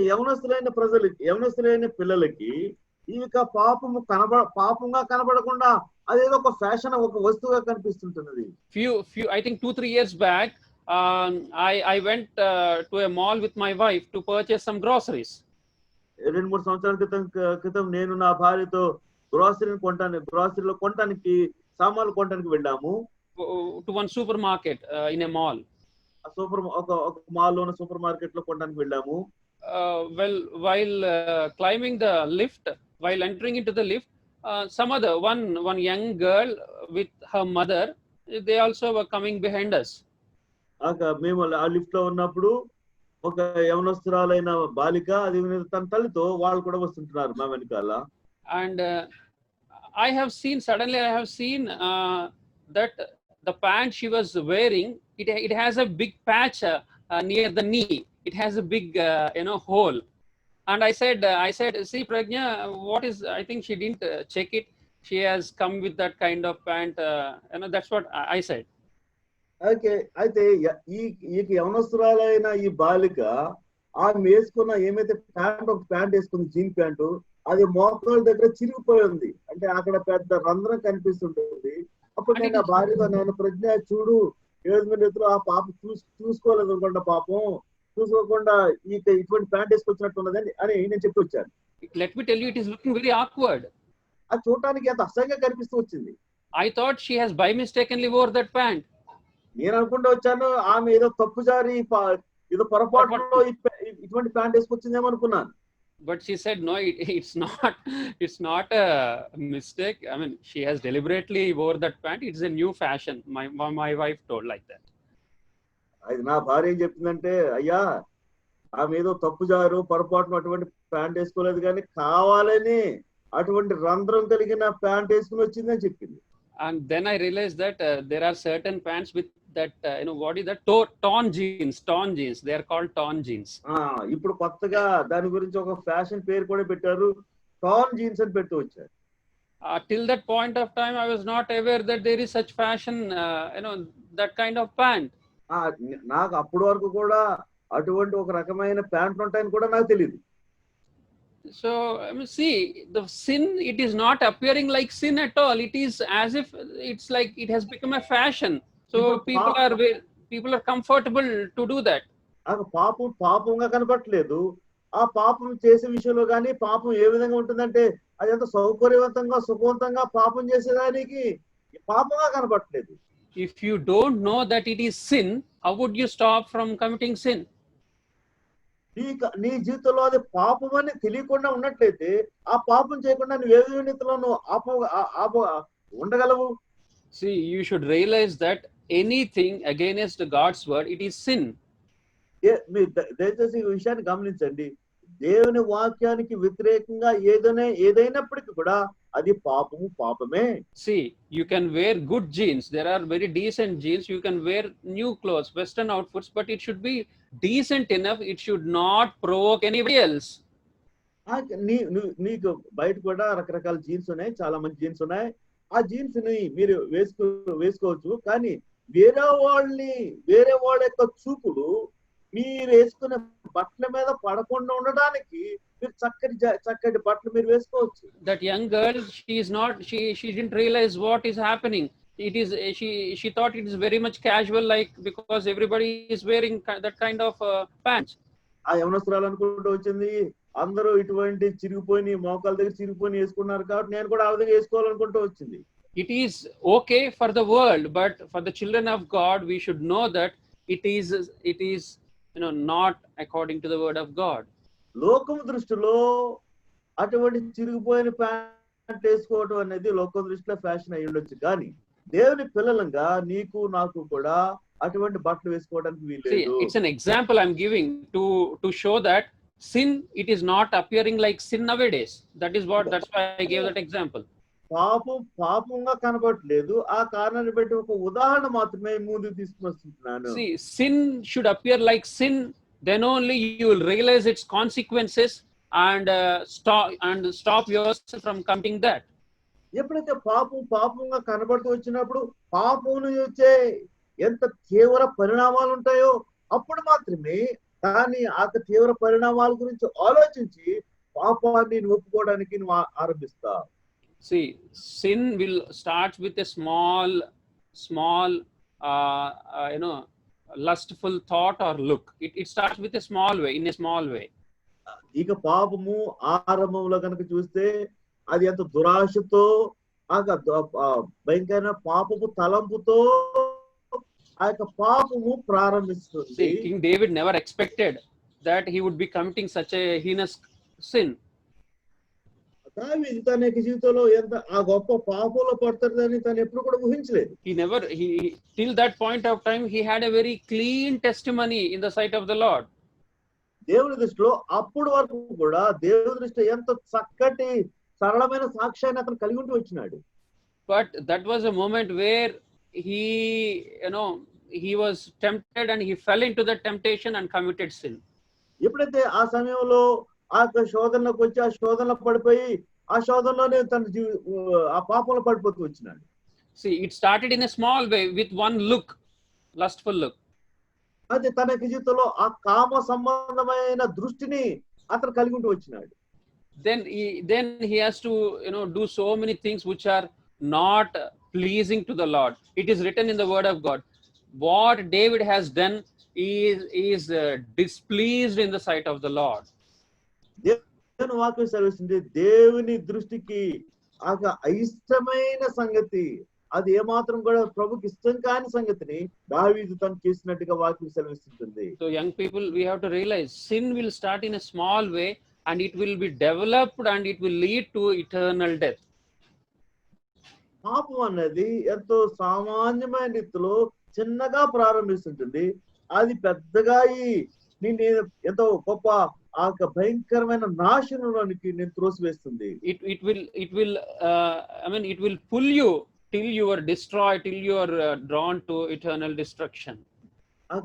యవనస్తులైన పిల్లలకి ఇక పాపంగా కనబడకుండా అదేదో ఒక ఫ్యాషన్, ఒక వస్తువుగా కనిపిస్తుంటున్నది. Few I think 2-3 years back, I went to a mall with my wife to purchase some groceries. 2-3 సంవత్సరాల క్రితం నేను నా భార్యతో గ్రోసరీలో కొనడానికి సామాన్లు కొనడానికి వెళ్ళాము. To one supermarket in a mall. ఒక మాల్ లోన సూపర్ మార్కెట్ లో కొనడానికి వెళ్ళాము. Well, while climbing the lift, while entering into the lift, some other one young girl with her mother, they also were coming behind us. మేము ఆ lift లో ఉన్నప్పుడు ఒక యవనస్తురాలైన బాలిక అది తన తల్లితో వాళ్ళు కూడా వస్తుంటున్నారు మా వెనకాల. And I have seen that the pant she was wearing, it has a big patch near the knee. It has a big hole. And I said, see Pragya, what is, I think she didn't check it. She has come with that kind of pant. That's what I said. Okay, అయితే ఈ యవనస్తురాలైన ఈ బాలిక ఆమె వేసుకున్న ఏమైతే ఒక pant వేసుకుంది, jean pant, అది మోకాళ్ళ దగ్గర చిరిగిపోయి ఉంది. అంటే అక్కడ పెద్ద రంధ్రం కనిపిస్తుంటుంది. అప్పుడు నేను ఆ భార్యతో, నేను ప్రజ్ఞ చూడు, 7 ఎత్తులు ఆ పాప చూసుకోలేదు అనుకోండి, పాపం చూసుకోకుండా ఇటువంటి ప్యాంట్ వేసుకొచ్చినట్టు ఉన్నదని అని నేను చెప్పి వచ్చాను. Let me tell you, it is looking very awkward. అది చూడటానికి ఎంత అసహ్యంగా కనిపిస్తూ వచ్చింది. I thought she has by mistakenly wore that pant. నేను అనుకుంటూ వచ్చాను ఆమె ఏదో తప్పు జారి ఏదో పొరపాటులో ఇటువంటి ప్యాంట్ వేసుకొచ్చిందేమో అనుకున్నాను. But she said no, it's not a mistake. I mean, she has deliberately wore that pant. It's a new fashion. My wife told like that. అది నా భార్య ఏం చెప్తుందంటే, అయ్యా ఆమె ఏదో తప్పు జారు పొరపాటున అటువంటి ప్యాంట్ వేసుకోలేదు, కానీ కావాలని అటువంటి రంధ్రం కలిగిన ప్యాంట్ వేసుకుని వచ్చిందని చెప్పింది. And then I realized that there are certain pants with that what is that, torn jeans. They are called torn jeans. ఇప్పుడు కొత్తగా దాని గురించి ఒక ఫ్యాషన్ పేరు కూడా పెట్టారు, torn jeans అని పెడుతూ వచ్చారు. Till that point of time I was not aware that there is such fashion, that kind of pant. నాకు అప్పటి వరకు కూడా అటువంటి ఒక రకమైన ప్యాంట్లు ఉంటాయని కూడా నాకు తెలియదు. So see, the sin, it is not appearing like sin at all. It is as if it's like it has become a fashion. So people are comfortable to do that. పాపంగా కనపడట్లేదు. ఆ పాపం చేసే విషయంలో కానీ పాపం ఏ విధంగా ఉంటుందంటే అది ఎంత సౌకర్యవంతంగా సుఖవంతంగా పాపం చేసేదానికి పాపంగా కనపడట్లేదు. If you don't know that it is sin, how would you stop from committing sin? నీ జీవితంలో అది పాపం అని తెలియకుండా ఉన్నట్లయితే ఆ పాపం చేయకుండా నువ్వు ఏ విధంగా ఉండగలవు? See, you should realize that anything against God's word, it is sin. దయచేసి ఈ విషయాన్ని గమనించండి. దేవుని వాక్యానికి వ్యతిరేకంగా ఏదైనప్పటికీ కూడా అది పాపమే. See, you can wear good jeans. There are very decent jeans. You can wear new clothes, western outfits, but it should be decent enough. It should not provoke anybody else. నీకు బయట కూడా రకరకాల జీన్స్ ఉన్నాయి, చాలా మంచి jeans ఉన్నాయి. ఆ jeans ని మీరు వేసుకోవచ్చు, కానీ వేరే వాళ్ళ యొక్క చూపులు మీరు వేసుకునే బట్టల మీద పడకుండా ఉండడానికి మీరు చక్కటి బట్టలు మీరు వేసుకోవచ్చు. That young girl, she didn't realize what is happening. It is she thought it is very much casual, like, because everybody is wearing that kind of pants. ఆ యవనస్తురాలు అనుకుంటూ వచ్చింది, అందరూ ఇటువంటి చిరిగిపోయి మోకాల దగ్గర చిరిగిపోయి వేసుకున్నారు కాబట్టి నేను కూడా ఆ విధంగా వేసుకోవాలనుకుంటూ వచ్చింది. It is okay for the world, but for the children of God, we should know that it is not according to the word of God. లోకం దృష్టిలో అటువంటి చిరిగిపోయిన ప్యాంట్ వేసుకోవడం అనేది లోకం దృష్టిలో ఫ్యాషన్ అయి ఉండొచ్చు, కానీ దేవుని పిల్లలంగా నీకు నాకు కూడా అటువంటి బట్టలు వేసుకోవడానికి వీల్లేదు. It's an example I'm giving to show that sin, it is not appearing like sin nowadays. That's why I gave that example. పాపంగా కనబడట్లేదు, ఆ కారణాన్ని బట్టి ఒక ఉదాహరణ మాత్రమే ముందుకు తీసుకొస్తున్నాను. See, sin should appear like sin, then only you will realize its consequences and stop yourself from committing that. ఎప్పుడైతే పాపంగా కనబడుతూ వచ్చినప్పుడు పాపం నుంచి వచ్చే ఎంత తీవ్ర పరిణామాలు ఉంటాయో అప్పుడు మాత్రమే దాని ఆ తీవ్ర పరిణామాల గురించి ఆలోచించి పాపాన్ని ఒప్పుకోవడానికి నువ్వు ఆరంభిస్తావు. See, sin will start with a small lustful thought or look. It starts with a small way, in a small way. ఇక పాపము ఆరంభంలో కనుక చూస్తే అది ఎంత దురాశతో భయంకరమైన పాపము తలంపుతో ఆ యొక్క పాపము ప్రారంభిస్తుంది. See, King David never expected that he would be committing such a heinous sin. దావీదు తన యొక్క జీవితంలో ఎంత ఆ గొప్ప పాపంలో పడతాడని తను ఎప్పుడు కూడా ఊహించలేదు. He till that point of time he had a very clean testimony in the sight of the Lord. దేవుని దృష్టిలో అప్పుడు వరకు కూడా దేవుని దృష్టిలో ఎంత చక్కటి సరళమైన సాక్ష్యాన్ని అతను కలిగి ఉంటూ వచ్చినాడు. But that was a moment where he was tempted and he fell into that temptation and committed sin. ఎప్పుడైతే ఆ సమయంలో ఆ శోధనలోకి వచ్చి ఆ శోధనలో పడిపోయి ఆ శోధనలోనే ఆ పాపంలో పడిపోతూ వచ్చినాడు. See, it started in a small way with one look, lustful look. అయితే తన జీవితంలో ఆ కామ సంబంధమైన దృష్టిని అతను కలిగి ఉంటూ వచ్చినాడు. Then he has to do so many things which are not pleasing to the Lord. It is written in the word of God, what David has done is displeased in the sight of the Lord. దేవుని వాక్యం సెలవిస్తుంది, దేవుని దృష్టికి ఆ అయిష్టమైన సంగతి, అది ఏమాత్రం కూడా ప్రభుకి ఇష్టం కాని సంగతిని దావీదు తను చేసినట్టుగా వాక్యం సెలవిస్తుంది. So young people, we have to realize sin will start in a small way and it will be developed and it will lead to eternal death. పాపం అన్నది ఎంతో సామాన్యమైన రీతిలో చిన్నగా ప్రారంభిస్తుంటుంది, అది పెద్దగా ఎంతో గొప్ప ఆ భయంకరమైన నాశనంలోనికి నేను త్రోసివేస్తుంది. It will pull you till you are destroyed, till you are drawn to eternal destruction. ఆ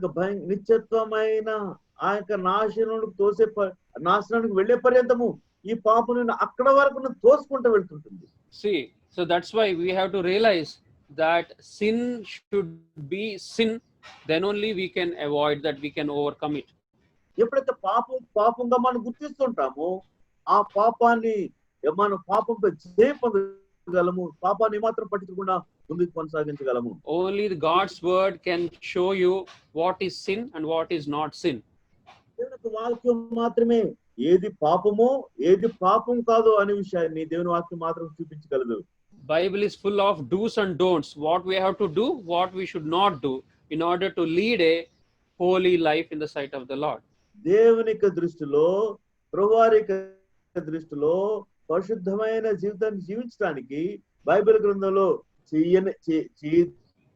నిత్యత్వమైన ఆ యొక్క నాశనానికి వెళ్లే పర్యంతము ఈ పాపం అక్కడ వరకు తోసుకుంటూ వెళ్తుంటుంది. See, so that's why we have to realize that sin should be sin, then only we can avoid that, we can overcome it. ఎప్పుడైతే పాపంగా మనం గుర్తిస్తుంటామో ఆ పాపాన్ని మనం పాపంపై జయం పొందగలము, పాపాన్ని మాత్రం పట్టించకుండా ముందుకు కొనసాగించగలము. Only the God's word can show you what is sin and what is not sin. దేవుని వాక్యం మాత్రమే ఏది పాపమో ఏది పాపం కాదో అనే విషయాన్ని దేవుని వాక్యం మాత్రం చూపించగలదు. Bible is full of do's and don'ts, what we have to do, what we should not do in order to lead a holy life in the sight of the Lord. దేవుని దృష్టిలో, ప్రభువారి దృష్టిలో పరిశుద్ధమైన జీవితాన్ని జీవించడానికి బైబిల్ గ్రంథంలో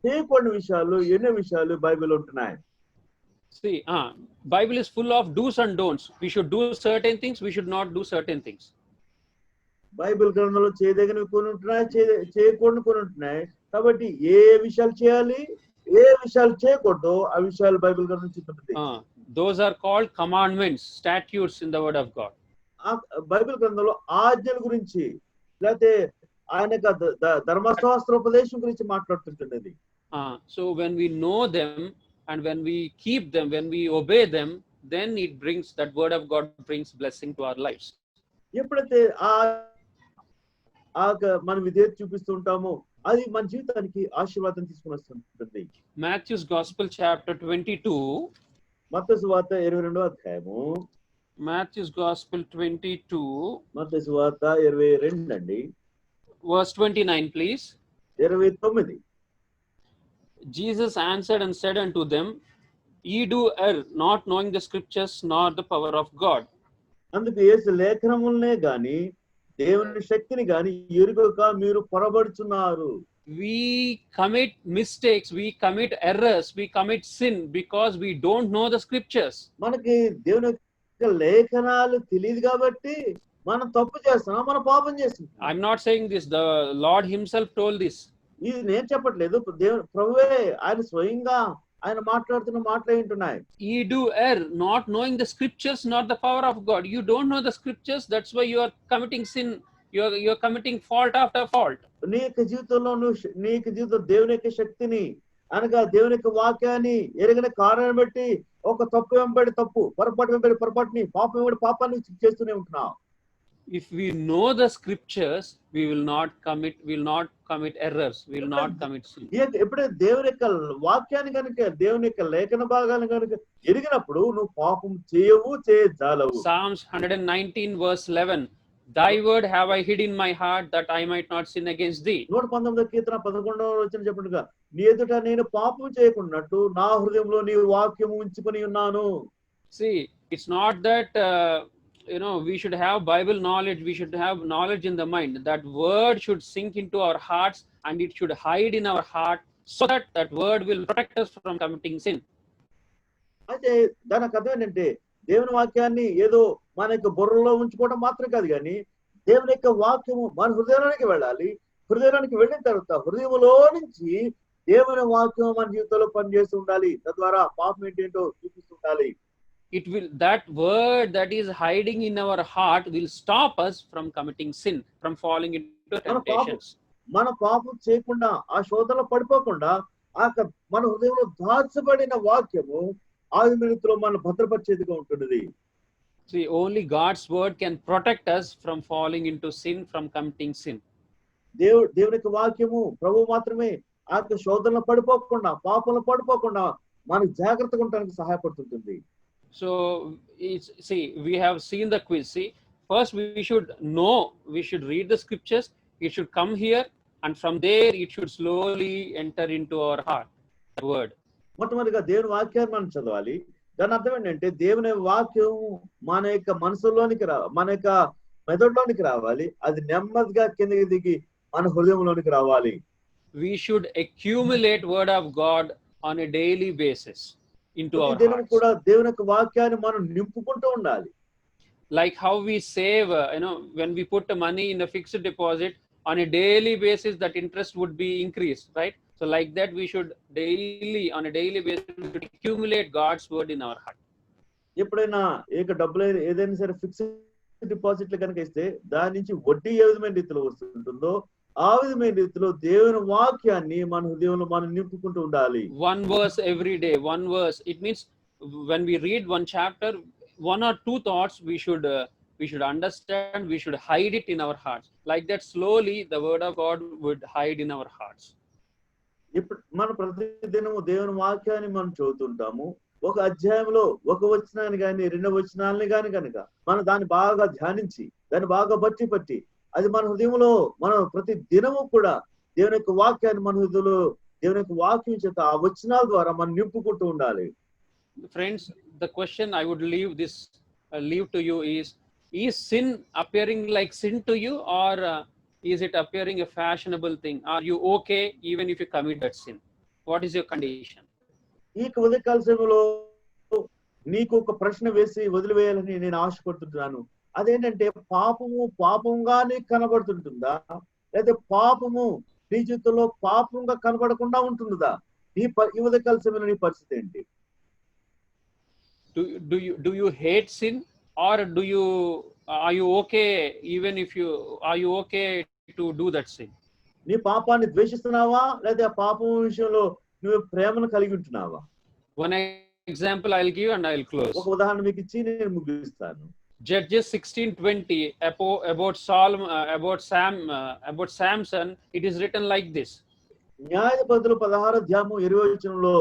చేయకూడని విషయాలు ఎన్నో విషయాలు బైబిల్ ఉంటున్నాయి. See, Bible is full of do's and don'ts. We should do certain things, we should not do certain things. Bible గ్రంథంలో చేయదగినవి కొన్ని ఉంటున్నాయి, చేయకూడని కొన్ని ఉంటున్నాయి. కాబట్టి ఏ విషయాలు చేయాలి, ఏ విషయాలు చేయకూడదు ఆ విషయాలు బైబిల్ గ్రంథం చెప్తుంది. Those are called commandments, statutes in the word of God. Bible గ్రంథంలో ఆజ్ఞల గురించి లేకపోతే ఆయన ధర్మశాస్త్ర ఉపదేశం గురించి మాట్లాడుతుంటుంది. So when we know them, and when we keep them, when we obey them, then it brings, that word of God brings blessing to our lives. ఎప్పుడైతే మనం విధేయత చూపిస్తూ ఉంటామో అది మన జీవితానికి ఆశీర్వాదం తీసుకుని వస్తుంటుంది. Matthew's Gospel chapter 22. మత్తయి సువార్త 22వ అధ్యాయము. Matthew's Gospel 22. మత్తయి సువార్త 22 అండి. Verse 29, please. 29. Jesus answered and said unto them, Ye do err, not knowing the scriptures nor the power of God. అందుకు యేసు లేఖనములనే గాని దేవుని శక్తిని గాని ఎరుగక మీరు పొరబడుచున్నారు. We commit mistakes, we commit errors, we commit sin because we don't know the scriptures. మనకి దేవుని యొక్క లేఖనాలు తెలియదు కాబట్టి మనం తప్పు చేస్తున్నాం, మనం పాపం చేస్తున్నాం. I'm not saying this, the Lord himself told this. ఇది నేను చెప్పట్లేదు, దేవుడు ప్రభువే ఆయన స్వయంగా ఆయన మాట్లాడుతున్న మాటలే ఉంటున్నాయి. Ye do err, not knowing the scriptures nor the power of God. You don't know the scriptures, that's why you are committing sin, you're committing fault after fault. నీ యొక్క జీవితంలో నీ యొక్క జీవితం దేవుని యొక్క శక్తిని అనగా దేవుని యొక్క వాక్యాన్ని ఎరగిన కారణం బట్టి ఒక తప్పు వెంబడి తప్పు, పొరపాటు వెంబడి పొరపాటుని, పాపం వెంబడి పాపాన్ని చేస్తూనే ఉంటున్నావు. If we know the scriptures, we will not commit errors, we will not commit sin. ఎప్పుడైతే దేవుని యొక్క వాక్యాన్ని కనుక, దేవుని యొక్క లేఖన భాగాలను కనుక ఎరిగినప్పుడు నువ్వు పాపం చేయవు, చేయజాలవు. Psalms 119 verse 11, Thy word have I hid in my heart that I might not sin against thee. 119వ కీర్తన 11వ వచనం చెప్పినట్టుగా నీ ఎదుట నేను పాపం చేయకున్నట్టు నా హృదయంలో నీ వాక్యము ఉంచుకొని ఉన్నాను. See, it's not that we should have Bible knowledge, we should have knowledge in the mind. That word should sink into our hearts and it should hide in our heart so that that word will protect us from committing sin. అయితే దానికి అర్థం ఏంటంటే దేవుని వాక్యాన్ని ఏదో మన యొక్క బుర్రలో ఉంచుకోవడం మాత్రం కాదు, కానీ దేవుని యొక్క వాక్యము మన హృదయానికి వెళ్ళాలి. హృదయానికి వెళ్ళిన తర్వాత హృదయంలో నుంచి దేవుని వాక్యం మన జీవితంలో పనిచేస్తూ ఉండాలి. తద్వారా పాపం ఏంటేంటో చూపిస్తుండాలి. It will, that word that is hiding in our heart will stop us from committing sin, from falling into temptations. మన పాపం చేయకుండా, ఆ శోధనలో పడిపోకుండా మన హృదయంలో దాచబడిన వాక్యము ఆదిమనిలో మన భద్రపరిచేదిగా ఉంటుంది. See, only God's word can protect us from falling into sin, from committing sin. దేవుని యొక్క వాక్యము ప్రభువు మాత్రమే ఆ శోధనలో పడిపోకుండా, పాపంలో పడిపోకుండా మనకు జాగ్రత్తగా ఉండడానికి సహాయపడుతుంటుంది. So, see, we have seen the quiz. See, first we should know, we should read the scriptures, it should come here, and from there it should slowly enter into our heart, the word. మొట్టమొదటిగా దేవుని వాక్యాన్ని మనం చదవాలి. దాని అర్థం ఏంటంటే దేవుని వాక్యం మన యొక్క మనసులోనికి మన యొక్క మెదడులోనికి రావాలి. అది నెమ్మదిగా కిందకి దిగి మన హృదయంలోనికి రావాలి. We should accumulate word of God on a daily basis into our hearts. కూడా దేవుని యొక్క వాక్యాన్ని మనం నింపుకుంటూ ఉండాలి. Like how we save, when we put money in a fixed deposit, on a daily basis that interest would be increased, right? So like that we should on a daily basis accumulate God's word in our heart. ఎప్పుడైనా డబ్బులు ఏదైనా సరే fixed డిపాజిట్లు కనుక ఇస్తే దాని నుంచి వడ్డీ ఏ విధమైన రీతిలో వస్తుంటుందో ఆ విధమైన రీతిలో దేవుని వాక్యాన్ని మన హృదయంలో మనం నింపుకుంటూ ఉండాలి. One verse every day, one verse. It means when we read one chapter, one or two thoughts we should understand, we should hide it in our hearts. Like that slowly the word of God would hide in our hearts. ఇప్పుడు మన ప్రతిదినము దేవుని వాక్యాన్ని మనం చదువుతుంటాము. ఒక అధ్యాయంలో ఒక వచనాన్ని కానీ రెండు వచనాలని కానీ కనుక మనం దాన్ని బాగా ధ్యానించి దాన్ని బాగా పట్టి అది మన హృదయంలో మనం ప్రతి దినము కూడా దేవుని యొక్క వాక్యాన్ని మన హృదయంలో దేవుని యొక్క వాక్యం చేత ఆ వచనాల ద్వారా మనం నింపుకుంటూ ఉండాలి. Friends, the question I would leave to you is sin appearing like sin to you, or is it appearing a fashionable thing? Are you okay even if you commit that sin? What is your condition? ఈ ఉదయకాల సమయంలో నీకు ఒక ప్రశ్న వేసి వదిలివేయాలని నేను ఆశపడుతుంటున్నాను. అదేంటంటే పాపంగా నీకు కనబడుతుంటుందా, లేదా పాపము నీ జీవితంలో పాపంగా కనబడకుండా ఉంటుందా? ఈ ఉదయకాల సమయంలో నీ పరిస్థితి ఏంటి? Do you hate sin, or are you okay even if are you okay to do that sin? నీ పాపాన్ని ద్వేషిస్తున్నావా, లేదా పాపం విషయంలో నువ్వు ప్రేమను కలిగి ఉంటున్నావా? One example I'll give and I'll close. ఒక ఉదాహరణ మీకు ఇచ్చి నేను ముగిస్తాను. Judges 16:20 about Samson, it is written like this. న్యాయాధిపతులు 16వ అధ్యాయము 20వ వచనంలో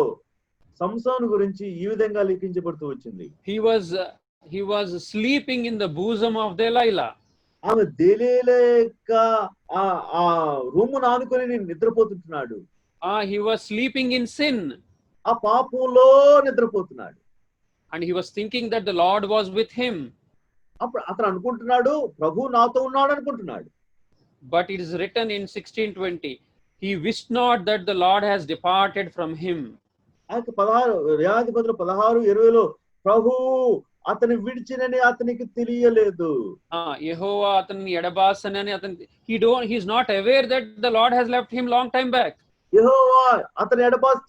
సంసోను గురించి ఈ విధంగా లిఖించబడుతూ వచ్చింది. He was sleeping in the bosom of Delilah. ఆమె దెలీలా యొక్క ఆ రూమును ఆనుకొని నిద్రపోతుంటున్నాడు. He was sleeping in sin. ఆ పాపంలో నిద్రపోతున్నాడు. And he was thinking that the Lord was with him. అప్పుడు అతను అనుకుంటున్నాడు ప్రభు నాతో ఉన్నాడు అనుకుంటున్నాడు. But it is written in 16:20, he wished not that the Lord has departed from him. ఆ 16 న్యాయాధిపతులు 16:20లో ప్రభు అతని విడిచినని అతనికి తెలియలేదు. యెహోవా అతన్ని ఎడబాసనని he is not aware that the Lord has left him long time back. యెహోవా అతని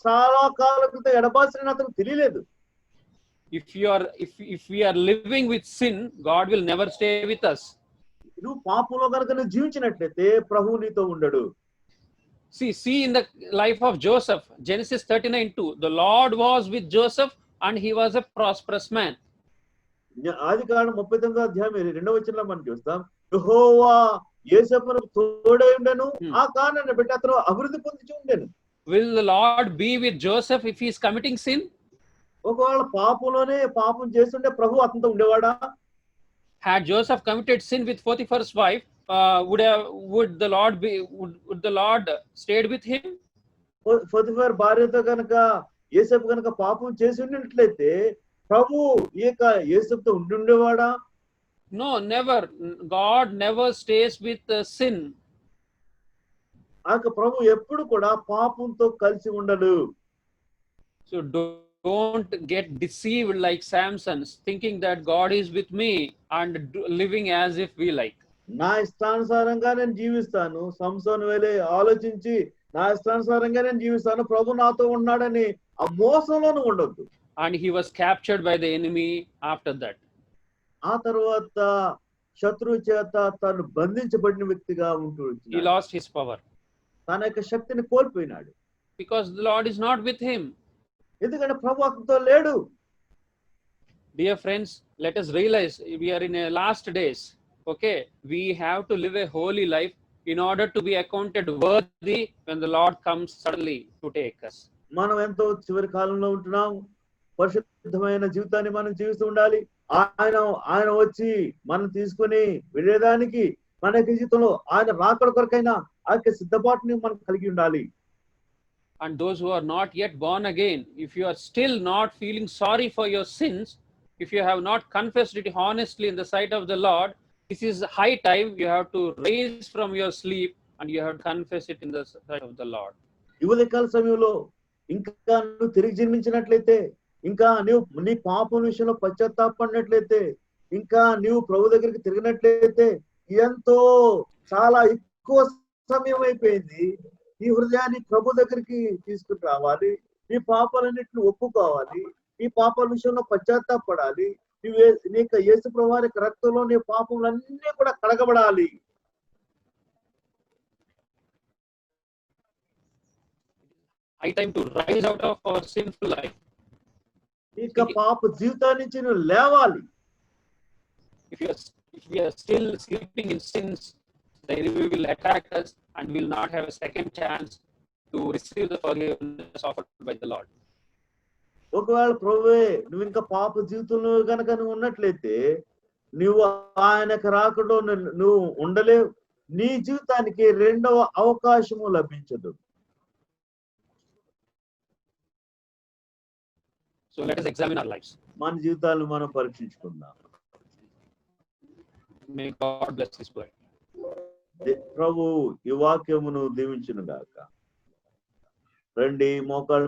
చాలా కాలం క్రితం ఎడబాసనని అతనికి తెలియలేదు. If we are living with sin, God will never stay with us. నువ్వు పాపంలో కనుక నువ్వు జీవించినట్లయితే ప్రభువు నీతో ఉండడు. See in the life of Joseph, Genesis 39:2, the Lord was with Joseph and he was a prosperous man. ఆదికాండం 39వ అధ్యాయం 2వ వచనంలో మనం చూస్తాం యెహోవా యోసేపునకు తోడై ఉండెను, ఆ కారణాన్ని బట్టి అతను అభివృద్ధి పొందుచు ఉండెను. Will the Lord be with Joseph if he is committing sin? ఒకవేళ పాపం చేస్తుంటే ప్రభు అతనితో ఉండేవాడా? Had Joseph committed sin with Potiphar's wife, would the Lord stayed with him? Potiphar భార్యతో కనుక యోసేపు కనుక పాపం చేసి ఉన్నట్లయితే ప్రభు యోసేపుతో ఉండేవాడా? No, never. God never stays with sin. ప్రభు ఎప్పుడు కూడా పాపంతో కలిసి ఉండడు. So don't get deceived like Samson, thinking that God is with me and living as if we like. నా ఇష్టానుసారంగా నేను జీవిస్తాను, సంసోను వలె ఆలోచించి నా ఇష్టానుసారంగా నేను జీవిస్తాను, ప్రభు నాతో ఉన్నాడని ఆ మోసంలోనూ ఉండొద్దు. And he was captured by the enemy after that. ఆ తర్వాత శత్రువు చేత తను బంధించబడిన వ్యక్తిగా ఉంటూ He lost his power. తన యొక్క శక్తిని కోల్పోయినాడు. Because the Lord is not with him. ఎందుకంటే ప్రభు అతనితో లేడు. Dear friends, let us realize we are in a last days. Okay, we have to live a holy life in order to be accounted worthy when the Lord comes suddenly to take us. మనం ఎంతో చివరి కాలంలో ఉంటున్నాం. పరిశుద్ధమైన జీవితాన్ని మనం జీవిస్తూ ఉండాలి. ఆయన వచ్చి మనం తీసుకొని వెళ్ళేదానికి మన జీవితంలో ఆయన రాకడ కొరకైనా ఆ సిద్ధపాటుని మనం కలిగి ఉండాలి. And those who are not yet born again, if you are still not feeling sorry for your sins, if you have not confessed it honestly in the sight of the Lord, this is high time you have to rise from your sleep and you have to confess it in the sight of the Lord. ఈ ఉదయకాల సమయంలో ఇంకా నువ్వు తిరిగి జన్మించినట్లయితే, ఇంకా నువ్వు నీ పాపం విషయంలో పశ్చాత్తాపడినట్లయితే, ఇంకా నువ్వు ప్రభు దగ్గరికి తిరిగినట్లయితే ఎంతో చాలా ఎక్కువ సమయం అయిపోయింది. ఈ హృదయాన్ని ప్రభు దగ్గరికి తీసుకుని రావాలి. నీ పాపాలన్నింటిని ఒప్పుకోవాలి. ఈ పాపాల విషయంలో పశ్చాత్తాపడాలి. నీకు యేసు ప్రభువారి రక్తంలో నీ పాపములన్నీ కూడా కడగబడాలి. High time to rise out of our sinful life. ఇక పాప జీవితాన్ని నుంచి నువ్వు లేవాలి. If we are still sleeping in sins, the enemy will attack us and will not have a second chance to receive the forgiveness offered by the Lord. ఒకవేళ ప్రభువే నువ్వు ఇంకా పాప జీవితంలో కనుక నువ్వు ఉన్నట్లయితే నువ్వు ఆయనకు రాకుండా నువ్వు ఉండలేవు. నీ జీవితానికి రెండవ అవకాశము లభించదు. So let us examine our lives. మన జీవితాలను మనం పరీక్షించుకుందాం. May God bless His word. ప్రభు ఈ వాక్యమును దీవించును గాక. రండి మోకాళ్ళ